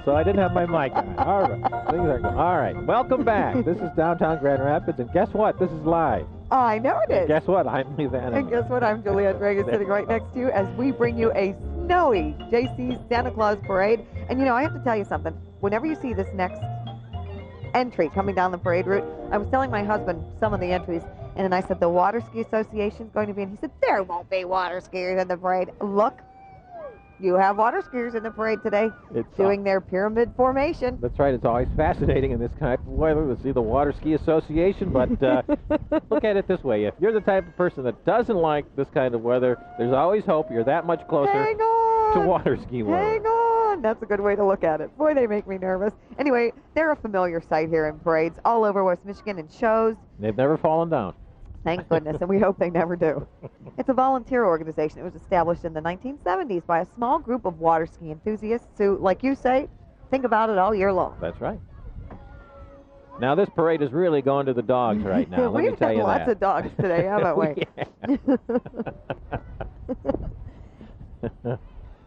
A: So I didn't have my mic on. All right. Things are going. All right. Welcome back. This is downtown Grand Rapids, and guess what? This is live.
B: I know it is.
A: Guess what? I'm Lee Van.
B: And guess what? I'm Juliet Dragos sitting right next to you as we bring you a snowy JC's Santa Claus Parade. And you know, I have to tell you something. Whenever you see this next entry coming down the parade route, I was telling my husband some of the entries, and then I said, the Water Ski Association is going to be in. He said, there won't be water skiers in the parade. Look, you have water skiers in the parade today doing their pyramid formation.
A: That's right. It's always fascinating in this type of weather to see the Water Ski Association, but look at it this way. If you're the type of person that doesn't like this kind of weather, there's always hope. You're that much closer
B: Hang on.
A: to water ski weather.
B: Hang on. That's a good way to look at it. Boy, they make me nervous. Anyway, they're a familiar sight here in parades all over West Michigan and shows.
A: They've never fallen down.
B: Thank goodness, and we hope they never do. It's a volunteer organization. It was established in the 1970s by a small group of water ski enthusiasts who, like you say, think about it all year long.
A: That's right. Now, this parade is really going to the dogs right now. Let me
B: We've
A: tell
B: had
A: you
B: lots
A: that.
B: of dogs today, haven't we?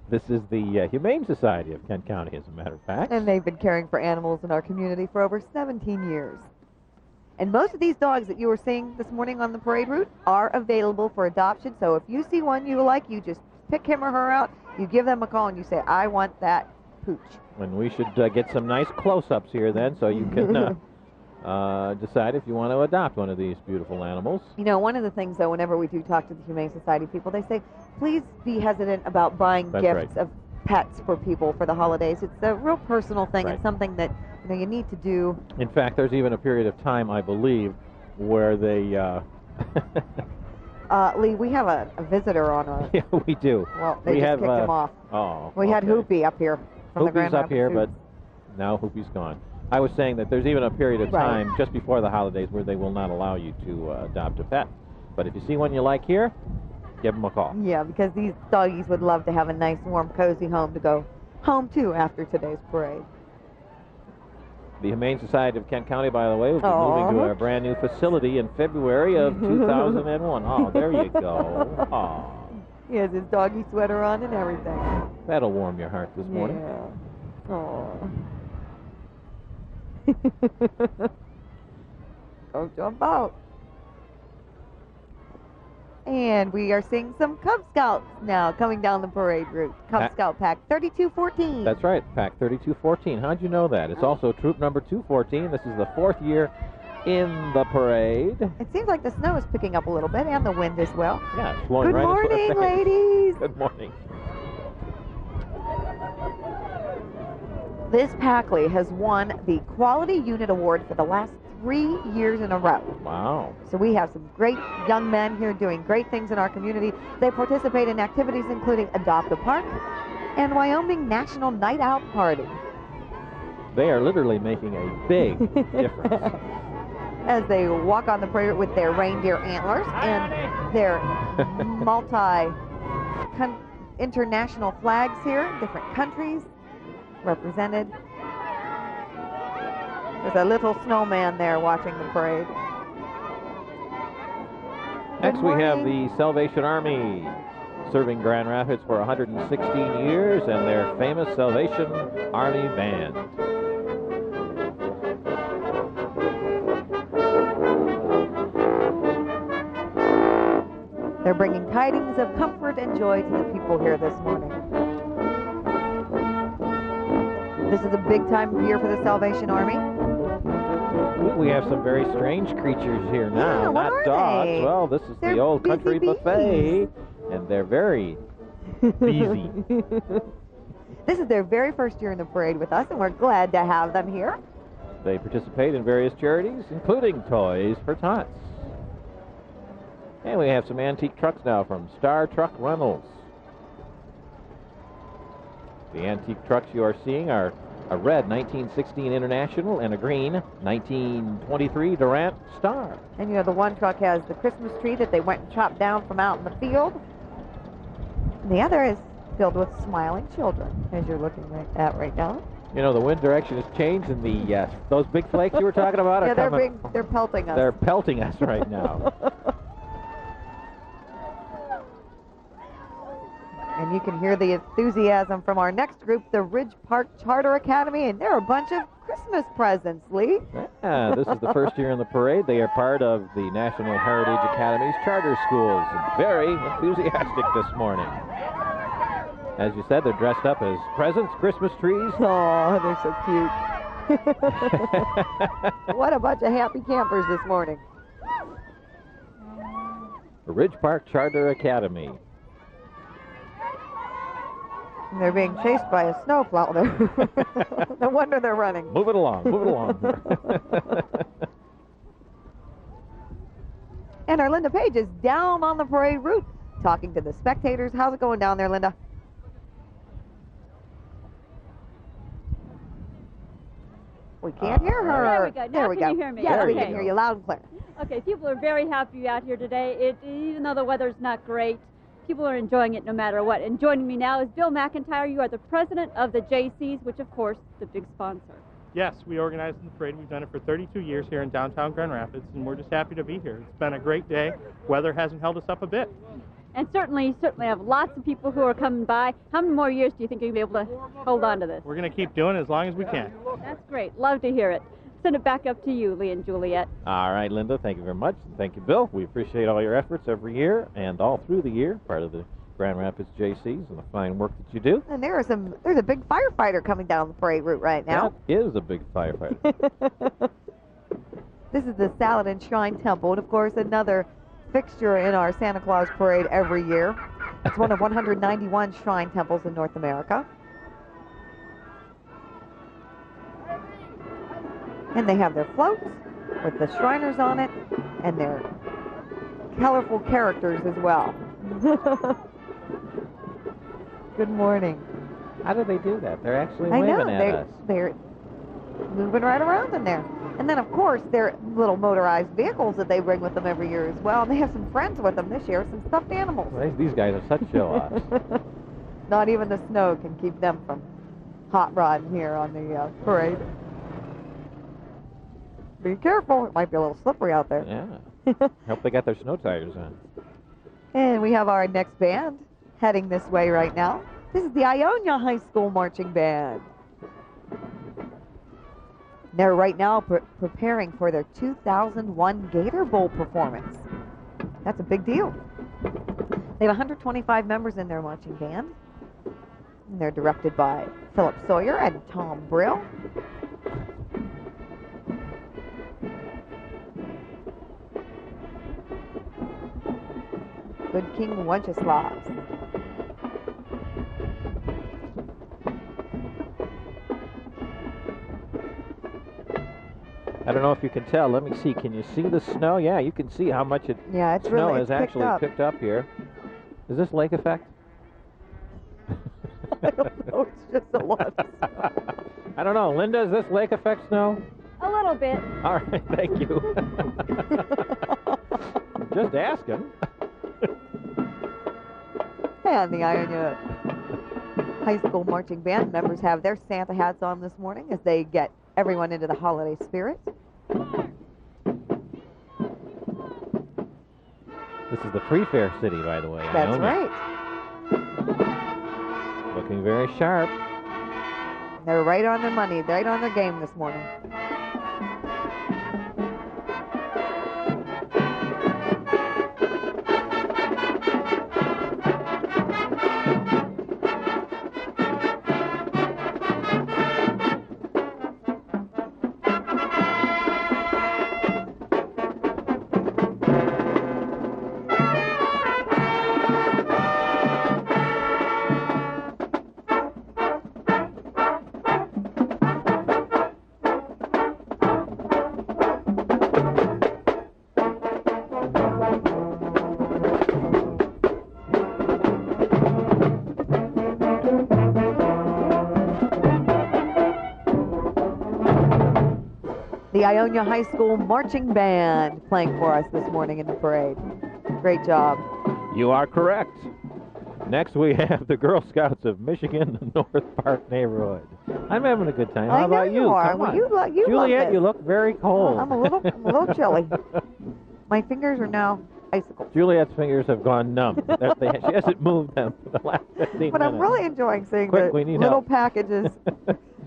A: This is the Humane Society of Kent County, as a matter of fact.
B: And they've been caring for animals in our community for over 17 years. And most of these dogs that you were seeing this morning on the parade route are available for adoption. So if you see one you like, you just pick him or her out, you give them a call, and you say, I want that pooch.
A: And we should get some nice close-ups here then, so you can decide if you want to adopt one of these beautiful animals.
B: You know, one of the things, though, whenever we do talk to the Humane Society people, they say, please be hesitant about buying
A: That's
B: gifts
A: right.
B: of pets for people for the holidays. It's a real personal thing
A: Right.
B: and something that you need to do.
A: In fact, there's even a period of time, I believe, where they...
B: Lee, we have a visitor on our...
A: yeah, we do.
B: Well, they
A: we
B: just
A: have,
B: kicked him off.
A: Oh,
B: We had
A: okay.
B: Hoopy up here from the
A: Hoopy's
B: Grand
A: up
B: Rapids
A: here,
B: Zoo.
A: but now Hoopy's gone. I was saying that there's even a period of
B: Right.
A: time just before the holidays where they will not allow you to adopt a pet. But if you see one you like here, give them a call.
B: Yeah, because these doggies would love to have a nice, warm, cozy home to go home to after today's parade.
A: The Humane Society of Kent County, by the way, will be
B: Aw.
A: moving to a brand new facility in February of 2001. Oh, there you go. Oh,
B: He has his doggy sweater on and everything.
A: that'll warm your heart this morning.
B: Yeah. Oh. Go jump out. And we are seeing some Cub Scouts now coming down the parade route. Cub Scout Pack 3214.
A: That's right, Pack 3214. How'd you know that? It's also Troop Number 214. This is the 4th year in the parade.
B: It seems like the snow is picking up a little bit and the wind as well.
A: Yeah, it's blowing
B: Good
A: right into our
B: morning,
A: face.
B: ladies.
A: Good morning.
B: This Packley has won the Quality Unit Award for the last 3 years in a row.
A: Wow.
B: So we have some great young men here doing great things in our community. They participate in activities including Adopt a Park and Wyoming National Night Out Party.
A: They are literally making a big difference.
B: As they walk on the parade with their reindeer antlers and their international flags here, different countries represented. There's a little snowman there watching the parade.
A: Next
B: Good
A: we have
B: morning.
A: the Salvation Army, serving Grand Rapids for 116 years, and their famous Salvation Army Band.
B: They're bringing tidings of comfort and joy to the people here this morning. This is a big time of year for the Salvation Army.
A: We have some very strange creatures here now,
B: Yeah, what
A: not
B: are
A: dogs.
B: they?
A: Well, this is
B: They're
A: the Old Country
B: busy
A: Buffet, and they're very busy.
B: This is their very first year in the parade with us, and we're glad to have them here.
A: They participate in various charities, including Toys for Tots. And we have some antique trucks now from Star Truck Rentals. The antique trucks you are seeing are a red 1916 International and a green 1923 Durant Star.
B: And you know, the one truck has the Christmas tree that they went and chopped down from out in the field. And the other is filled with smiling children, as you're looking at right now.
A: You know, the wind direction has changed, and the those big flakes you were talking about
B: Yeah,
A: are
B: they're
A: coming.
B: big. They're pelting us.
A: They're pelting us right now.
B: And you can hear the enthusiasm from our next group, the Ridge Park Charter Academy, and they're a bunch of Christmas presents, Lee.
A: Yeah, this is the first year in the parade. They are part of the National Heritage Academy's charter schools. Very enthusiastic this morning. As you said, they're dressed up as presents, Christmas trees.
B: Oh, they're so cute. What a bunch of happy campers this morning.
A: The Ridge Park Charter Academy.
B: And they're being chased by a snowplow. No wonder they're running.
A: Move it along, move it along.
B: And our Linda Page is down on the parade route talking to the spectators. How's it going down there, Linda? We can't hear her.
C: There we go. Now
B: There we
C: can
B: go.
C: you hear me?
B: Yes, we
C: Okay.
B: can hear you loud and clear.
C: Okay, people are very happy to be out here today. Even though the weather's not great, people are enjoying it no matter what. And joining me now is Bill McIntyre. You are the president of the JCs, which, of course, the big sponsor.
E: Yes, we organized the parade. We've done it for 32 years here in downtown Grand Rapids, and we're just happy to be here. It's been a great day. Weather hasn't held us up a bit.
C: And certainly have lots of people who are coming by. How many more years do you think you'll be able to hold on to this?
E: We're going to keep doing it as long as we can.
C: That's great. Love to hear it. Send it back up to you, Lee and Juliet.
A: All right, Linda, thank you very much. Thank you, Bill. We appreciate all your efforts every year and all through the year, part of the Grand Rapids JCs and the fine work that you do.
B: And there's a big firefighter coming down the parade route right now.
A: That is a big firefighter.
B: This is the Saladin Shrine Temple, and of course another fixture in our Santa Claus parade every year. It's one of 191 shrine temples in North America. And they have their floats with the Shriners on it and their colorful characters as well. Good morning.
A: How do they do that? They're actually
B: I
A: waving
B: know,
A: at us.
B: they're moving right around in there. And then, of course, their little motorized vehicles that they bring with them every year as well. And they have some friends with them this year, some stuffed animals.
A: Well, these guys are such show-offs.
B: Not even the snow can keep them from hot rodding here on the parade. Be careful. It might be a little slippery out there.
A: Yeah. Hope they got their snow tires on.
B: And we have our next band heading this way right now. This is the Ionia High School Marching Band. They're right now preparing for their 2001 Gator Bowl performance. That's a big deal. They have 125 members in their marching band. And they're directed by Philip Sawyer and Tom Brill. Good King Wenceslaus.
A: I don't know if you can tell. Let me see. Can you see the snow? Yeah, you can see how much
B: Yeah, it's
A: snow
B: really
A: has actually picked up here. Is this lake effect?
B: I don't know. It's just a lot of snow.
A: I don't know. Linda, is this lake effect snow?
C: A little bit.
A: All right, thank you. Just asking.
B: And the Ionia High School Marching Band members have their Santa hats on this morning as they get everyone into the holiday spirit.
A: This is the Free Fair City, by the way.
B: That's
A: Ionia.
B: right.
A: Looking very sharp.
B: They're right on their money, right on their game this morning. The Ionia High School Marching Band playing for us this morning in the parade. Great job.
A: You are correct. Next, we have the Girl Scouts of Michigan, the North Park neighborhood. I'm having a good time. How
B: I know
A: about
B: you are.
A: Come
B: Well,
A: on.
B: you love
A: Juliet,
B: this.
A: you look very cold.
B: I'm a little chilly. My fingers are now icicles.
A: Juliet's fingers have gone numb. She hasn't moved them for the last 15 minutes.
B: But I'm really enjoying seeing
A: Quick,
B: the
A: we need
B: little
A: help.
B: packages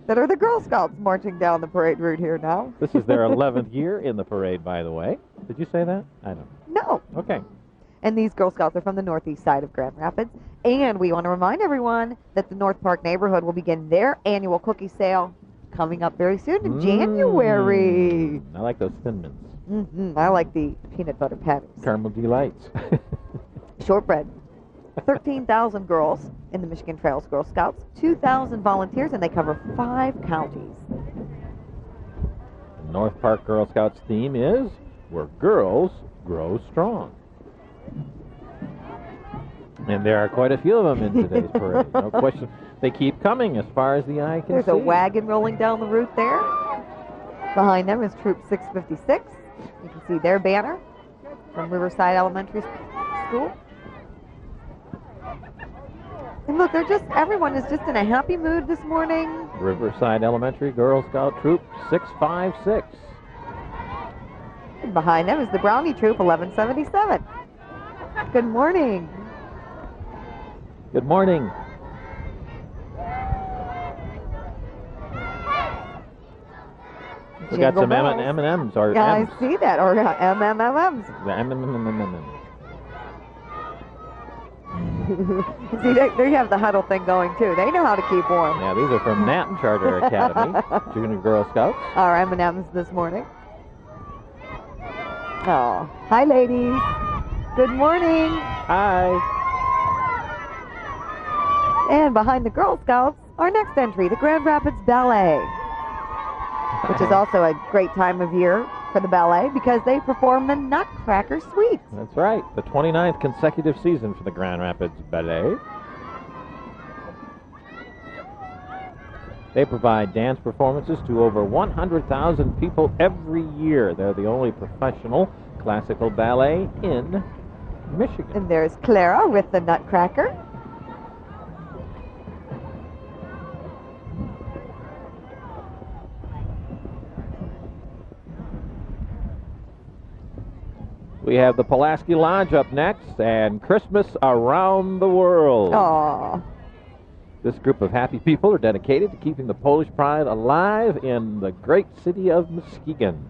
B: that are the Girl Scouts marching down the parade route here now.
A: This is their 11th year in the parade, by the way. Did you say that? I don't know.
B: No.
A: Okay.
B: And these Girl Scouts are from the northeast side of Grand Rapids. And we want to remind everyone that the North Park neighborhood will begin their annual cookie sale coming up very soon in January.
A: I like those Thin Mints.
B: I like the peanut butter patties.
A: Caramel Delights.
B: Shortbread. 13,000 girls in the Michigan Trails Girl Scouts, 2,000 volunteers, and they cover 5 counties.
A: The North Park Girl Scouts theme is Where Girls Grow Strong. And there are quite a few of them in today's parade. No question. They keep coming as far as the eye can
B: There's
A: see.
B: a wagon rolling down the route there. Behind them is Troop 656. You can see their banner from Riverside Elementary School. And look, everyone is just in a happy mood this morning.
A: Riverside Elementary Girl Scout Troop 656.
B: And behind them is the Brownie Troop 1177. Good morning.
A: Good morning. We got some M&Ms. Or
B: Yeah,
A: M's.
B: I see that. Or MMMs.
A: The M&Ms.
B: See, they have the huddle thing going, too. They know how to keep warm.
A: Yeah, these are from Nat Charter Academy, Junior Girl Scouts.
B: Our M&Ms this morning. Oh, hi, ladies. Good morning.
A: Hi.
B: And behind the Girl Scouts, our next entry, the Grand Rapids Ballet, which is also a great time of year for the ballet because they perform the Nutcracker Suite.
A: That's right, the 29th consecutive season for the Grand Rapids Ballet. They provide dance performances to over 100,000 people every year. They're the only professional classical ballet in Michigan.
B: And there's Clara with the Nutcracker.
A: We have the Pulaski Lodge up next and Christmas Around the World.
B: Aww.
A: This group of happy people are dedicated to keeping the Polish pride alive in the great city of Muskegon.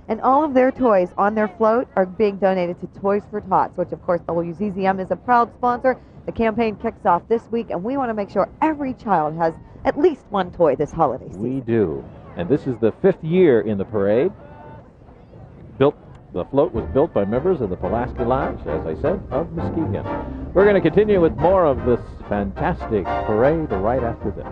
B: And all of their toys on their float are being donated to Toys for Tots, which of course the WZZM is a proud sponsor. The campaign kicks off this week, and we want to make sure every child has at least one toy this holiday season.
A: We do. And this is the 5th year in the parade. The float was built by members of the Pulaski Lodge, as I said, of Muskegon. We're going to continue with more of this fantastic parade right after this.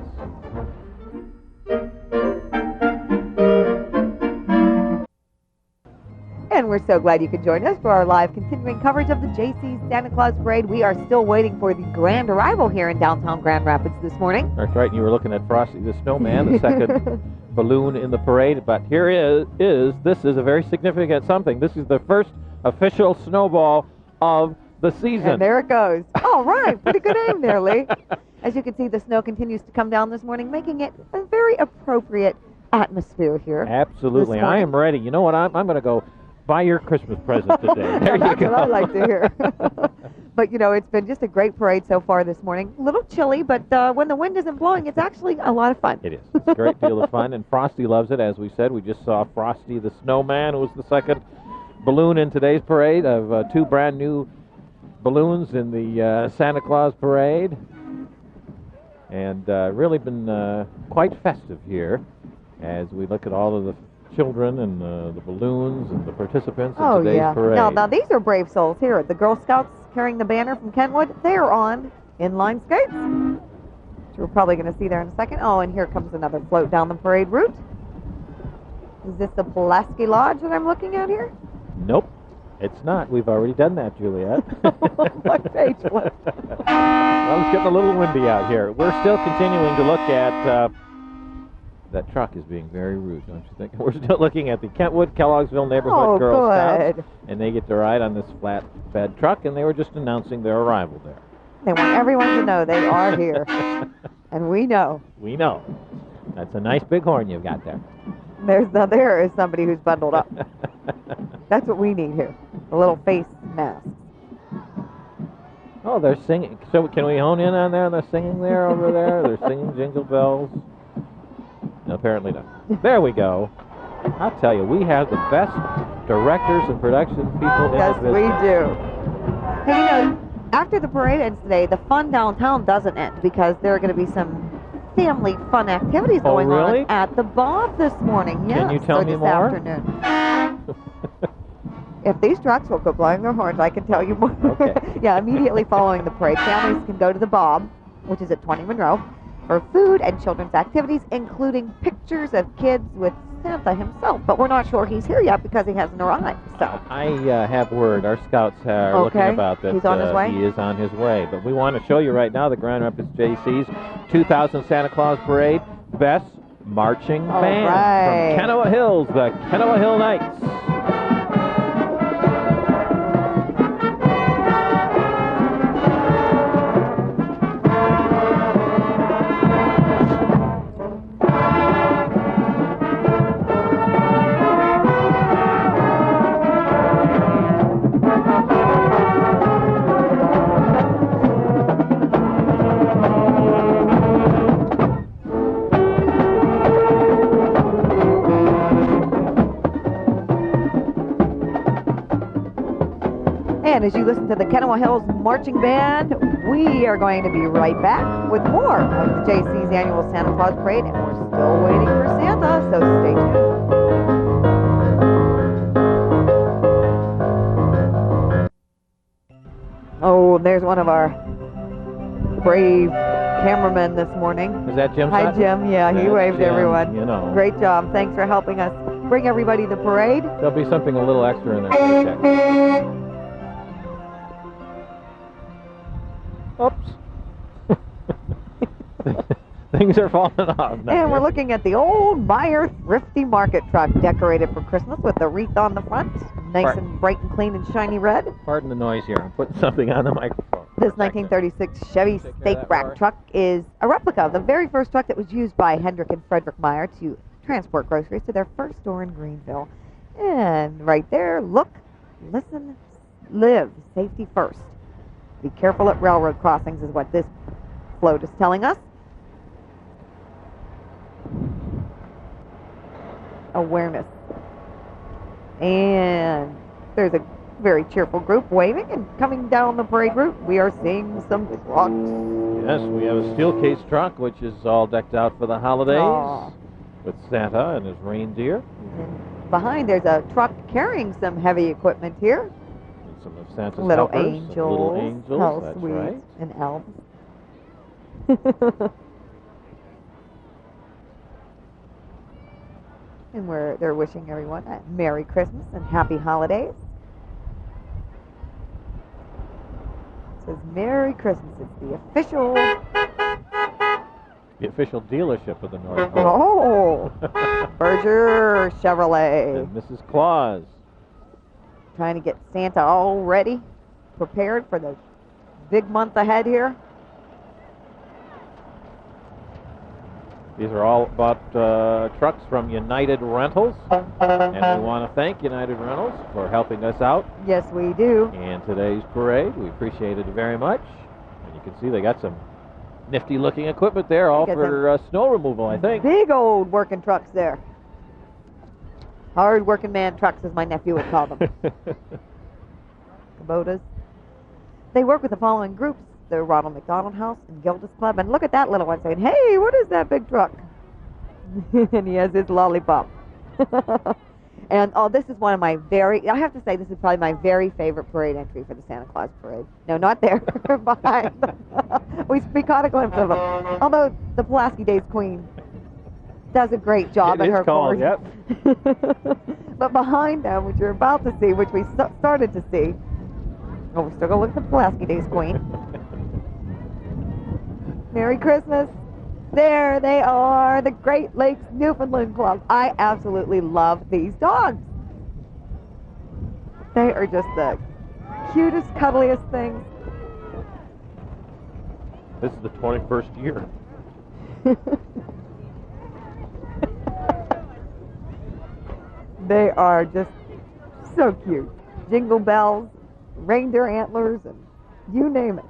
B: And we're so glad you could join us for our live continuing coverage of the JC's Santa Claus Parade. We are still waiting for the grand arrival here in downtown Grand Rapids this morning.
A: That's right, and you were looking at Frosty the Snowman, the second balloon in the parade. But here this is a very significant something. This is the first official snowball of the season.
B: And there it goes. All right, pretty good aim there, Lee. As you can see, the snow continues to come down this morning, making it a very appropriate atmosphere here.
A: Absolutely. I am ready. You know what? I'm going to go buy your Christmas present today. There you
B: That's
A: go.
B: what I like to hear. But, you know, it's been just a great parade so far this morning. A little chilly, but when the wind isn't blowing, it's actually a lot of fun.
A: It is. It's a great deal of fun, and Frosty loves it. As we said, we just saw Frosty the Snowman, who was the second balloon in today's parade of 2 brand new balloons in the Santa Claus Parade. And really been quite festive here as we look at all of the children and the balloons and the participants in today's parade.
B: Now these are brave souls here. The Girl Scouts carrying the banner from Kentwood, they are on inline skates, which we're probably going to see there in a second. Oh, and here comes another float down the parade route. Is this the Pulaski Lodge that I'm looking at here?
A: Nope, it's not. We've already done that, Juliet.
B: My page flip.
A: Well, it's getting a little windy out here. We're still continuing to look at... that truck is being very rude, don't you think? We're still looking at the Kentwood, Kelloggsville Neighborhood Girl Scouts. And they get to ride on this flatbed truck, and they were just announcing their arrival there.
B: They want everyone to know they are here. And we know.
A: We know. That's a nice big horn you've got there.
B: There is somebody who's bundled up. That's what we need here. A little face mask.
A: Oh, they're singing. So can we hone in on there? They're singing there over there. They're singing Jingle Bells. No, apparently not. There we go. I'll tell you, we have the best directors and production people in the business.
B: Yes, we do. Hey, you know, after the parade ends today, the fun downtown doesn't end because there are going to be some family fun activities going on at the Bob this morning. Yes,
A: can you tell me more?
B: Afternoon. If these trucks will quit blowing their horns, I can tell you more.
A: Okay.
B: Yeah, immediately following the parade, families can go to the Bob, which is at 20 Monroe, for food and children's activities, including pictures of kids with Santa himself. But we're not sure he's here yet because he hasn't arrived. So
A: I have word. Our scouts are looking about that.
B: He's on his way?
A: He is on his way. But we want to show you right now the Grand Rapids JC's 2000 Santa Claus Parade. Best marching
B: All
A: band
B: right.
A: from Kenowa Hills, the Kenowa Hill Knights.
B: And as you listen to the Kenowa Hills Marching Band, we are going to be right back with more of the JC's annual Santa Claus Parade, and we're still waiting for Santa, so stay tuned. Oh, there's one of our brave cameramen this morning.
A: Is that Jim?
B: Hi,
A: Sutton?
B: Jim. Yeah, he
A: That's
B: waved
A: Jim,
B: everyone.
A: You know.
B: Great job. Thanks for helping us bring everybody the parade.
A: There'll be something a little extra in their paycheck. Oops. Things are falling off now.
B: And we're looking at the old Meyer Thrifty Market truck decorated for Christmas with the wreath on the front. Nice and bright and clean and shiny red.
A: Pardon the noise here. I'm putting something on the microphone.
B: This 1936 Chevy stake rack truck is a replica of the very first truck that was used by Hendrik and Frederick Meyer to transport groceries to their first store in Greenville. And right there, look, listen, live, safety first. Be careful at railroad crossings is what this float is telling us. Awareness. And there's a very cheerful group waving, and coming down the parade route, we are seeing some trucks.
A: Yes, we have a steel case truck, which is all decked out for the holidays,
B: Aww.
A: with Santa and his reindeer.
B: And behind, there's a truck carrying some heavy equipment here.
A: And some of Santa's
B: Little
A: helpers,
B: angels,
A: some little angels,
B: how
A: that's
B: sweet,
A: right.
B: and elves. And they're wishing everyone a Merry Christmas and Happy Holidays. It says Merry Christmas. It's
A: The official dealership of the North Pole.
B: Oh, Berger Chevrolet.
A: And Mrs. Claus.
B: Trying to get Santa all ready, prepared for the big month ahead here.
A: These are all about trucks from United Rentals, and we want to thank United Rentals for helping us out
B: Yes, we do.
A: in today's parade. We appreciate it very much. And you can see they got some nifty-looking equipment there, all
B: Got
A: for snow removal, I think.
B: Big old working trucks there. Hard working man trucks, as my nephew would call them. Kubotas. They work with the following groups: the Ronald McDonald House and Gilda's Club. And look at that little one saying, "Hey, what is that big truck?" And he has his lollipop. And this is one of my I have to say, this is probably my very favorite parade entry for the Santa Claus Parade. No, not there, behind. We caught a glimpse of him. Although the Pulaski Days Queen does a great job at her
A: called,
B: chorus.
A: yep.
B: But behind them, which you're about to see, which we started to see, we're still going to look at the Pulaski Days Queen. Merry Christmas. There they are, the Great Lakes Newfoundland Club. I absolutely love these dogs. They are just the cutest, cuddliest things.
A: This is the 21st year.
B: They are just so cute. Jingle bells, reindeer antlers, and you name it.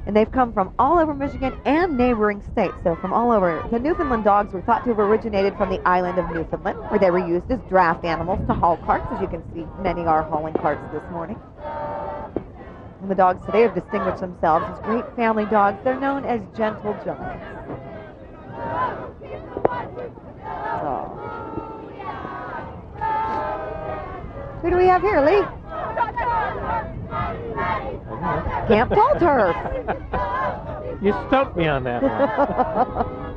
B: And they've come from all over Michigan and neighboring states, so from all over. The Newfoundland dogs were thought to have originated from the island of Newfoundland, where they were used as draft animals to haul carts, as you can see many are hauling carts this morning. And the dogs today have distinguished themselves as great family dogs. They're known as gentle giants. Oh. Who do we have here, Lee? Camp Tall Turf.
A: You stumped me on that one.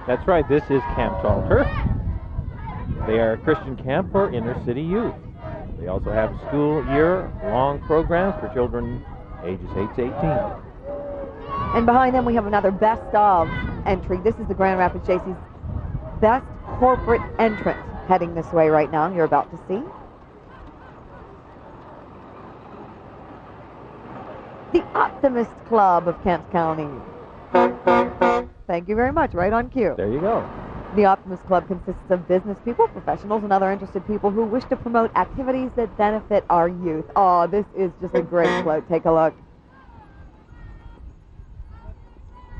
A: That's right, this is Camp Tall Turf. They are a Christian camp for inner city youth. They also have school year-long programs for children ages 8 to 18.
B: And behind them we have another best of entry. This is the Grand Rapids JC's best corporate entrant heading this way right now. You're about to see. The Optimist Club of Kent County. Thank you very much. Right on cue.
A: There you go.
B: The Optimist Club consists of business people, professionals, and other interested people who wish to promote activities that benefit our youth. Oh, this is just a great float. Take a look.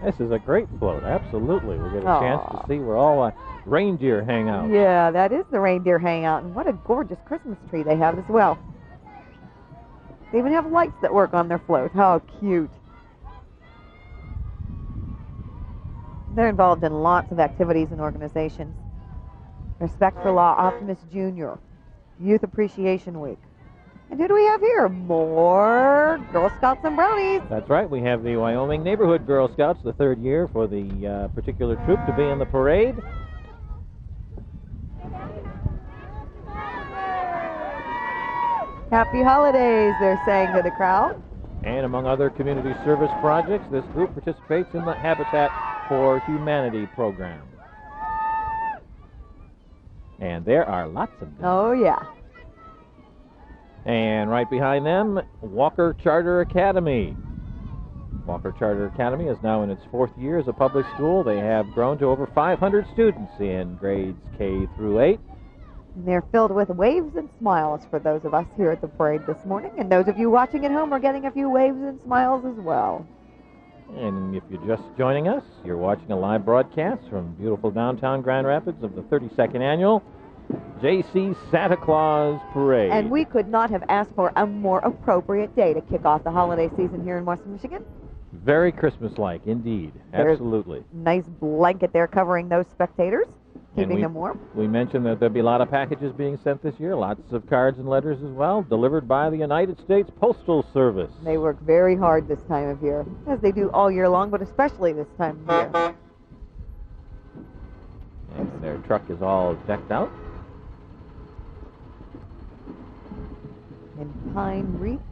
A: This is a great float. Absolutely. We get a chance to see where all reindeer hang out.
B: Yeah, that is the reindeer hangout. And what a gorgeous Christmas tree they have as well. They even have lights that work on their float. How cute. They're involved in lots of activities and organizations. Respect for Law Optimist Jr., Youth Appreciation Week. And who do we have here? More Girl Scouts and Brownies.
A: That's right. We have the Wyoming Neighborhood Girl Scouts, the third year for the particular troop to be in the parade.
B: Happy holidays, they're saying to the crowd.
A: And among other community service projects, this group participates in the Habitat for Humanity program. And there are lots of them.
B: Oh, yeah.
A: And right behind them, Walker Charter Academy. Walker Charter Academy is now in its fourth year as a public school. They have grown to over 500 students in grades K through 8.
B: And they're filled with waves and smiles for those of us here at the parade this morning. And those of you watching at home are getting a few waves and smiles as well.
A: And if you're just joining us, you're watching a live broadcast from beautiful downtown Grand Rapids of the 32nd Annual JC Santa Claus Parade.
B: And we could not have asked for a more appropriate day to kick off the holiday season here in Western Michigan.
A: Very Christmas-like, indeed.
B: There's
A: Absolutely.
B: Nice blanket there covering those spectators, keeping them warm.
A: We mentioned that there'll be a lot of packages being sent this year, lots of cards and letters as well, delivered by the United States Postal Service.
B: They work very hard this time of year, as they do all year long, but especially this time of year.
A: And their truck is all decked out.
B: And pine wreaths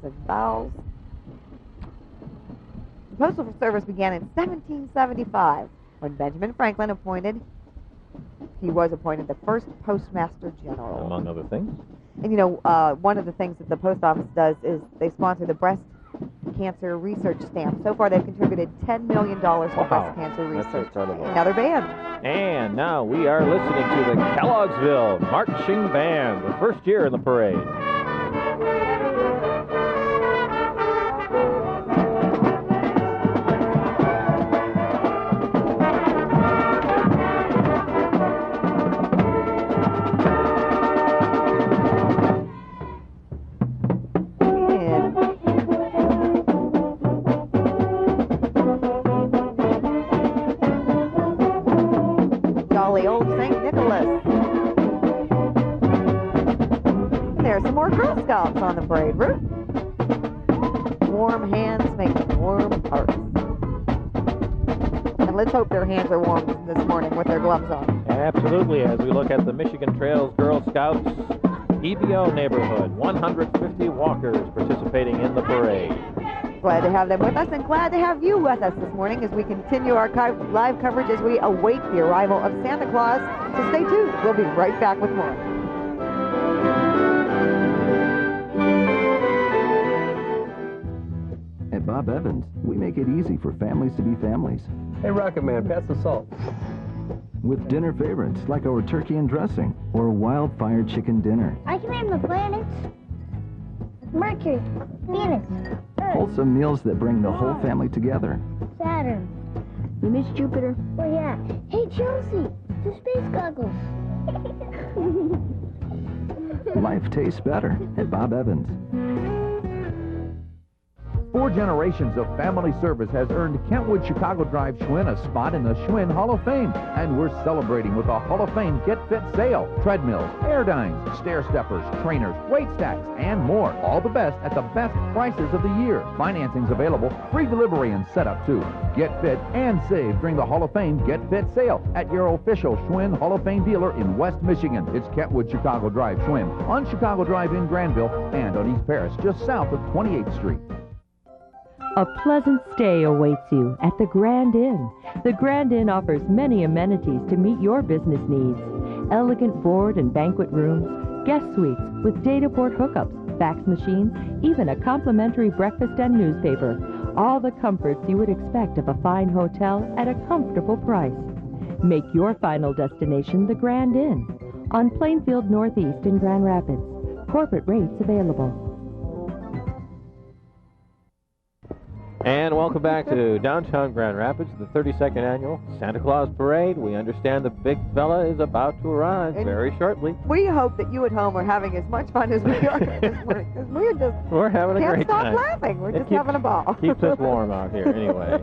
B: and boughs. The Postal Service began in 1775 when Benjamin Franklin was appointed the first Postmaster General.
A: Among other things.
B: And you know, one of the things that the post office does is they sponsor the breast cancer research stamp. So far they've contributed $10 million to breast cancer research.
A: That's incredible.
B: Another band.
A: And now we are listening to the Kellogg'sville Marching Band, the first year in the parade.
B: On the parade route. Warm hands make warm hearts. And let's hope their hands are warm this morning with their gloves on.
A: Absolutely. As we look at the Michigan Trails Girl Scouts EBO neighborhood, 150 walkers participating in the parade.
B: Glad to have them with us and glad to have you with us this morning as we continue our live coverage as we await the arrival of Santa Claus. So stay tuned. We'll be right back with more.
I: At Bob Evans, we make it easy for families to be families.
J: Hey, Rocket Man, pass the salt.
I: With dinner favorites like our turkey and dressing or wildfire chicken dinner.
K: I can name the planets. Mercury, Venus, Earth.
I: Wholesome meals that bring the whole family together.
K: Saturn. We miss Jupiter. Oh, yeah. Hey, Chelsea, the space goggles.
I: Life tastes better at Bob Evans.
L: 4 generations of family service has earned Kentwood Chicago Drive Schwinn a spot in the Schwinn Hall of Fame. And we're celebrating with a Hall of Fame Get Fit sale. Treadmills, Airdynes, stair steppers, trainers, weight stacks, and more. All the best at the best prices of the year. Financing's available, free delivery and setup too. Get fit and save during the Hall of Fame Get Fit sale at your official Schwinn Hall of Fame dealer in West Michigan. It's Kentwood Chicago Drive Schwinn on Chicago Drive in Granville and on East Paris, just south of 28th Street.
M: A pleasant stay awaits you at the Grand Inn. The Grand Inn offers many amenities to meet your business needs. Elegant board and banquet rooms, guest suites with data port hookups, fax machines, even a complimentary breakfast and newspaper. All the comforts you would expect of a fine hotel at a comfortable price. Make your final destination the Grand Inn on Plainfield Northeast in Grand Rapids. Corporate rates available.
A: And welcome back to downtown Grand Rapids, the 32nd annual Santa Claus Parade. We understand the big fella is about to arrive very shortly.
B: We hope that you at home are having as much fun as we are this morning, because
A: we're having a great time.
B: Can't stop laughing. We're just having a ball.
A: Keeps us warm out here anyway.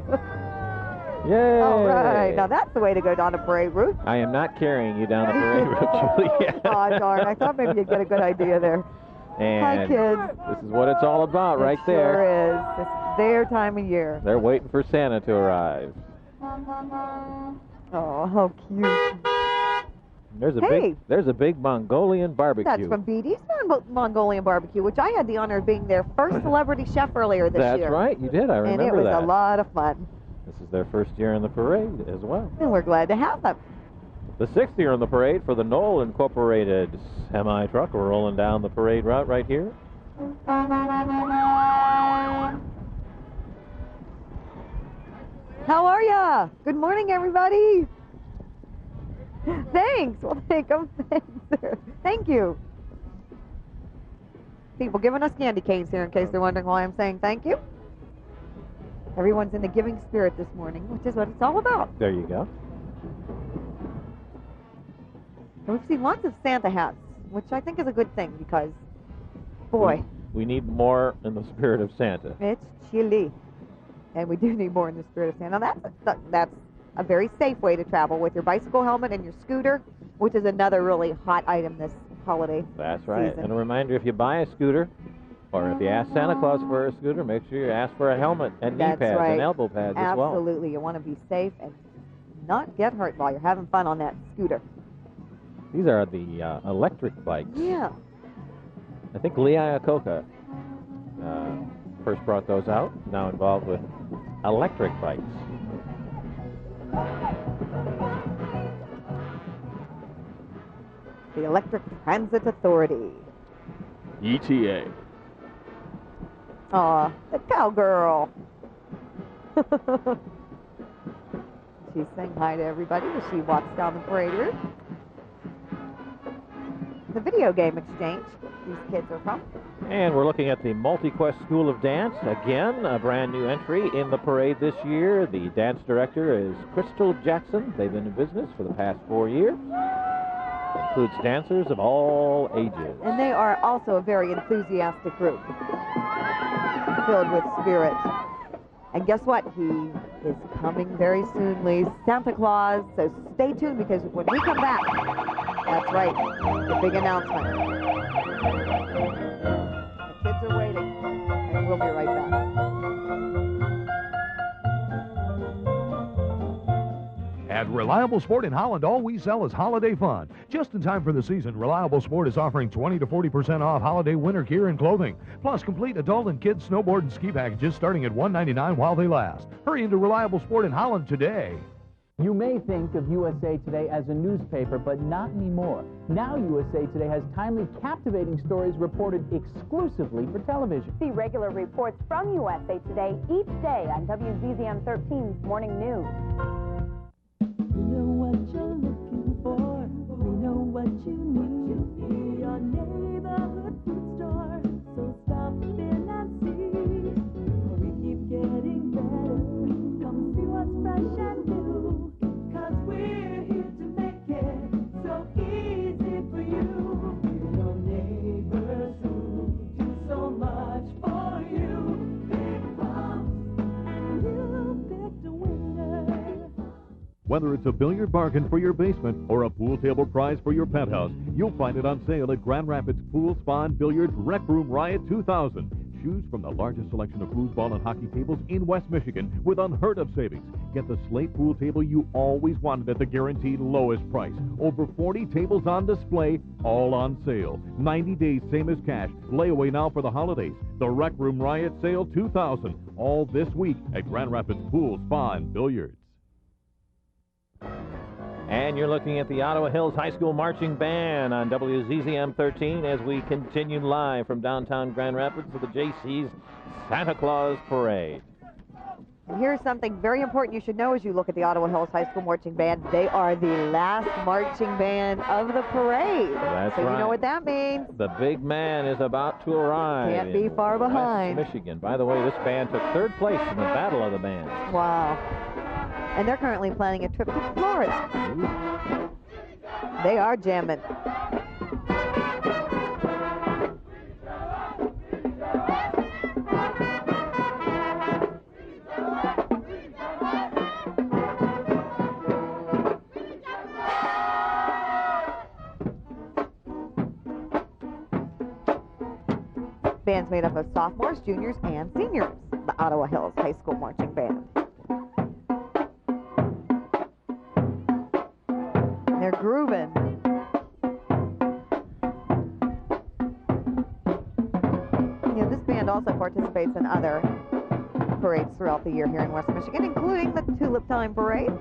A: Yay!
B: All right. Now that's the way to go down the parade route.
A: I am not carrying you down the parade route, Juliet.
B: Oh, darn. I thought maybe you'd get a good idea there.
A: And
B: hi, kids.
A: This is what it's all about right there.
B: Sure is. It's their time of year.
A: They're waiting for Santa to arrive.
B: Oh, how cute.
A: There's a big Mongolian barbecue.
B: That's from BD's Mongolian Barbecue, which I had the honor of being their first celebrity chef earlier this year.
A: That's right. You did. I remember that.
B: And it was a lot of fun.
A: This is their first year in the parade as well.
B: And we're glad to have them.
A: The 6th year in the parade for the Knoll Incorporated semi-truck. We're rolling down the parade route right here.
B: How are ya? Good morning, everybody. Thanks. Well, thanks. Thank you. People giving us candy canes here in case they're wondering why I'm saying thank you. Everyone's in the giving spirit this morning, which is what it's all about.
A: There you go.
B: And we've seen lots of Santa hats, which I think is a good thing because, boy.
A: We need more in the spirit of Santa.
B: It's chilly. And we do need more in the spirit of Santa. Now, that's a very safe way to travel with your bicycle helmet and your scooter, which is another really hot item this holiday
A: That's right.
B: season.
A: And a reminder, if you buy a scooter, or if you ask Santa Claus for a scooter, make sure you ask for a helmet and knee pads and elbow pads as well.
B: Absolutely. You want to be safe and not get hurt while you're having fun on that scooter.
A: These are the electric bikes.
B: Yeah.
A: I think Lee Iacocca first brought those out, now involved with electric bikes.
B: The Electric Transit Authority.
A: ETA.
B: Aw, the cowgirl. She's saying hi to everybody as she walks down the parade route. The video game exchange these kids are from.
A: And we're looking at the Multi-Quest School of Dance. Again, a brand new entry in the parade this year. The dance director is Crystal Jackson. They've been in business for the past 4 years. It includes dancers of all ages.
B: And they are also a very enthusiastic group, filled with spirit. And guess what? He is coming very soon, Lee. Santa Claus. So stay tuned because when we come back, that's right, the big announcement. The kids are waiting, and we'll be right back.
L: At Reliable Sport in Holland, all we sell is holiday fun. Just in time for the season, Reliable Sport is offering 20 to 40% off holiday winter gear and clothing. Plus, complete adult and kids snowboard and ski packages starting at $199 while they last. Hurry into Reliable Sport in Holland today.
N: You may think of USA Today as a newspaper, but not anymore. Now USA Today has timely, captivating stories reported exclusively for television.
O: See regular reports from USA Today each day on WZZM 13's Morning News.
G: We know what you're looking for. We know what you need. We're your neighborhood food store. So stop in and see. We keep getting better. Come see what's fresh and new. 'Cause we're here to make it so easy for you. We're your neighbors who do so much for you. Big bumps, and you picked a winner.
P: Whether it's a billiard bargain for your basement or a pool table prize for your penthouse, you'll find it on sale at Grand Rapids Pool, Spa, and Billiards Rec Room Riot 2000. Choose from the largest selection of foosball and hockey tables in West Michigan with unheard of savings. Get the slate pool table you always wanted at the guaranteed lowest price. Over 40 tables on display, all on sale. 90 days, same as cash. Layaway now for the holidays. The Rec Room Riot Sale 2000. All this week at Grand Rapids Pool, Spa, and Billiards.
A: And you're looking at the Ottawa Hills High School Marching Band on WZZM 13 as we continue live from downtown Grand Rapids to the JC's Santa Claus Parade.
B: And here's something very important you should know as you look at the Ottawa Hills High School Marching Band. They are the last marching band of the parade.
A: That's
B: so
A: right.
B: You know what that means.
A: The big man is about to arrive.
B: Can't be far behind.
A: West Michigan. By the way, this band took third place in the Battle of the Bands.
B: Wow. And they're currently planning a trip to Florida. They are jamming. Band's made up of sophomores, juniors, and seniors. The Ottawa Hills High School Marching Band. They're grooving. You know, this band also participates in other parades throughout the year here in West Michigan, including the Tulip Time Parade.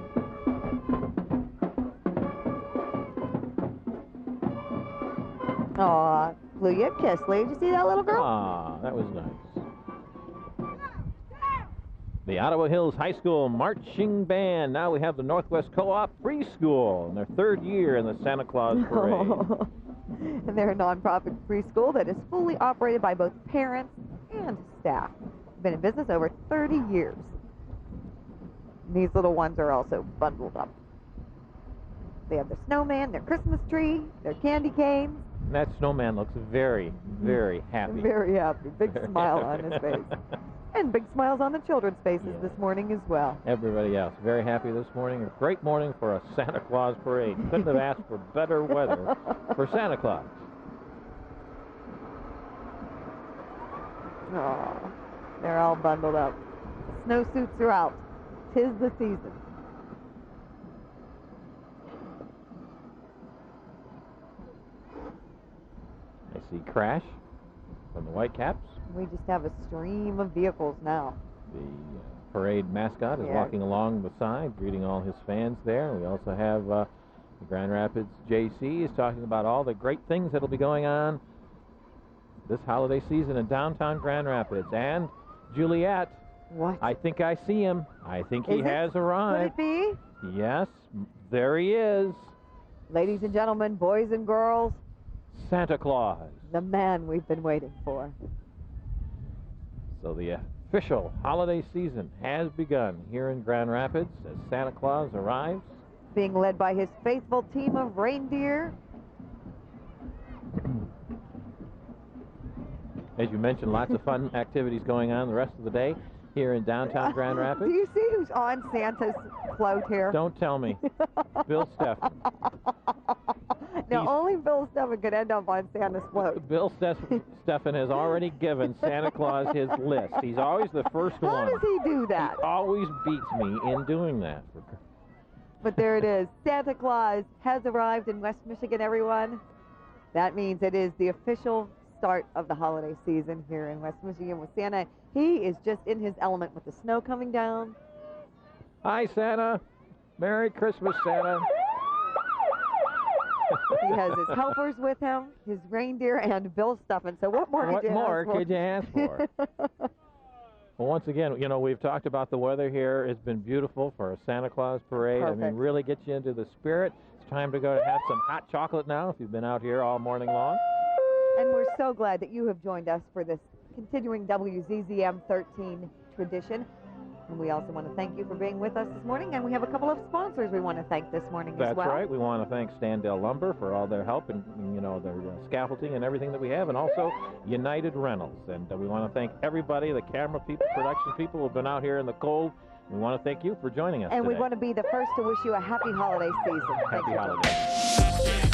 B: Aw, blew you a kiss, Lee. Did you see that little girl?
A: Ah, that was nice. The Ottawa Hills High School Marching Band. Now we have the Northwest Co-op Preschool in their third year in the Santa Claus Parade.
B: And they're a nonprofit preschool that is fully operated by both parents and staff. Been in business over 30 years. These little ones are also bundled up. They have their snowman, their Christmas tree, their candy canes.
A: And that snowman looks very, very happy.
B: Very happy. Big smile on his face. And big smiles on the children's faces this morning as well.
A: Everybody else very happy this morning. A great morning for a Santa Claus parade. Couldn't have asked for better weather for Santa Claus.
B: Oh, they're all bundled up. Snowsuits are out. 'Tis the season.
A: I see Crash from the Whitecaps.
B: We just have a stream of vehicles now.
A: The parade mascot is walking along the side, greeting all his fans there. We also have the Grand Rapids JC is talking about all the great things that'll be going on this holiday season in downtown Grand Rapids. And Juliet.
B: What?
A: I think I see him. I think he has arrived.
B: Could it be?
A: Yes, there he is.
B: Ladies and gentlemen, boys and girls.
A: Santa Claus.
B: The man we've been waiting for.
A: So the official holiday season has begun here in Grand Rapids as Santa Claus arrives.
B: Being led by his faithful team of reindeer.
A: As you mentioned, lots of fun activities going on the rest of the day here in downtown Grand Rapids.
B: Do you see who's on Santa's float here?
A: Don't tell me. Bill Steffen.
B: Now, only Bill Steffen could end up on Santa's float.
A: Bill Steffen has already given Santa Claus his list. He's always the first one.
B: How does he do that?
A: He always beats me in doing that.
B: But there it is. Santa Claus has arrived in West Michigan, everyone. That means it is the official start of the holiday season here in West Michigan with Santa. He is just in his element with the snow coming down.
A: Hi, Santa. Merry Christmas, Santa.
B: He has his helpers with him, his reindeer, and Bill Steffen. So what more could you ask for?
A: Well, once again, you know, we've talked about the weather here. It's been beautiful for a Santa Claus parade.
B: Perfect.
A: I mean, really gets you into the spirit. It's time to go have some hot chocolate now if you've been out here all morning long.
B: And we're so glad that you have joined us for this continuing WZZM 13 tradition. And we also want to thank you for being with us this morning. And we have a couple of sponsors we want to thank this morning as well.
A: That's right. We want to thank Standell Lumber for all their help and, you know, their scaffolding and everything that we have. And also United Rentals. And we want to thank everybody, the camera people, production people who have been out here in the cold. We want to thank you for joining us
B: And
A: today.
B: we want to be the first to wish you a happy holiday season.
A: Happy holidays.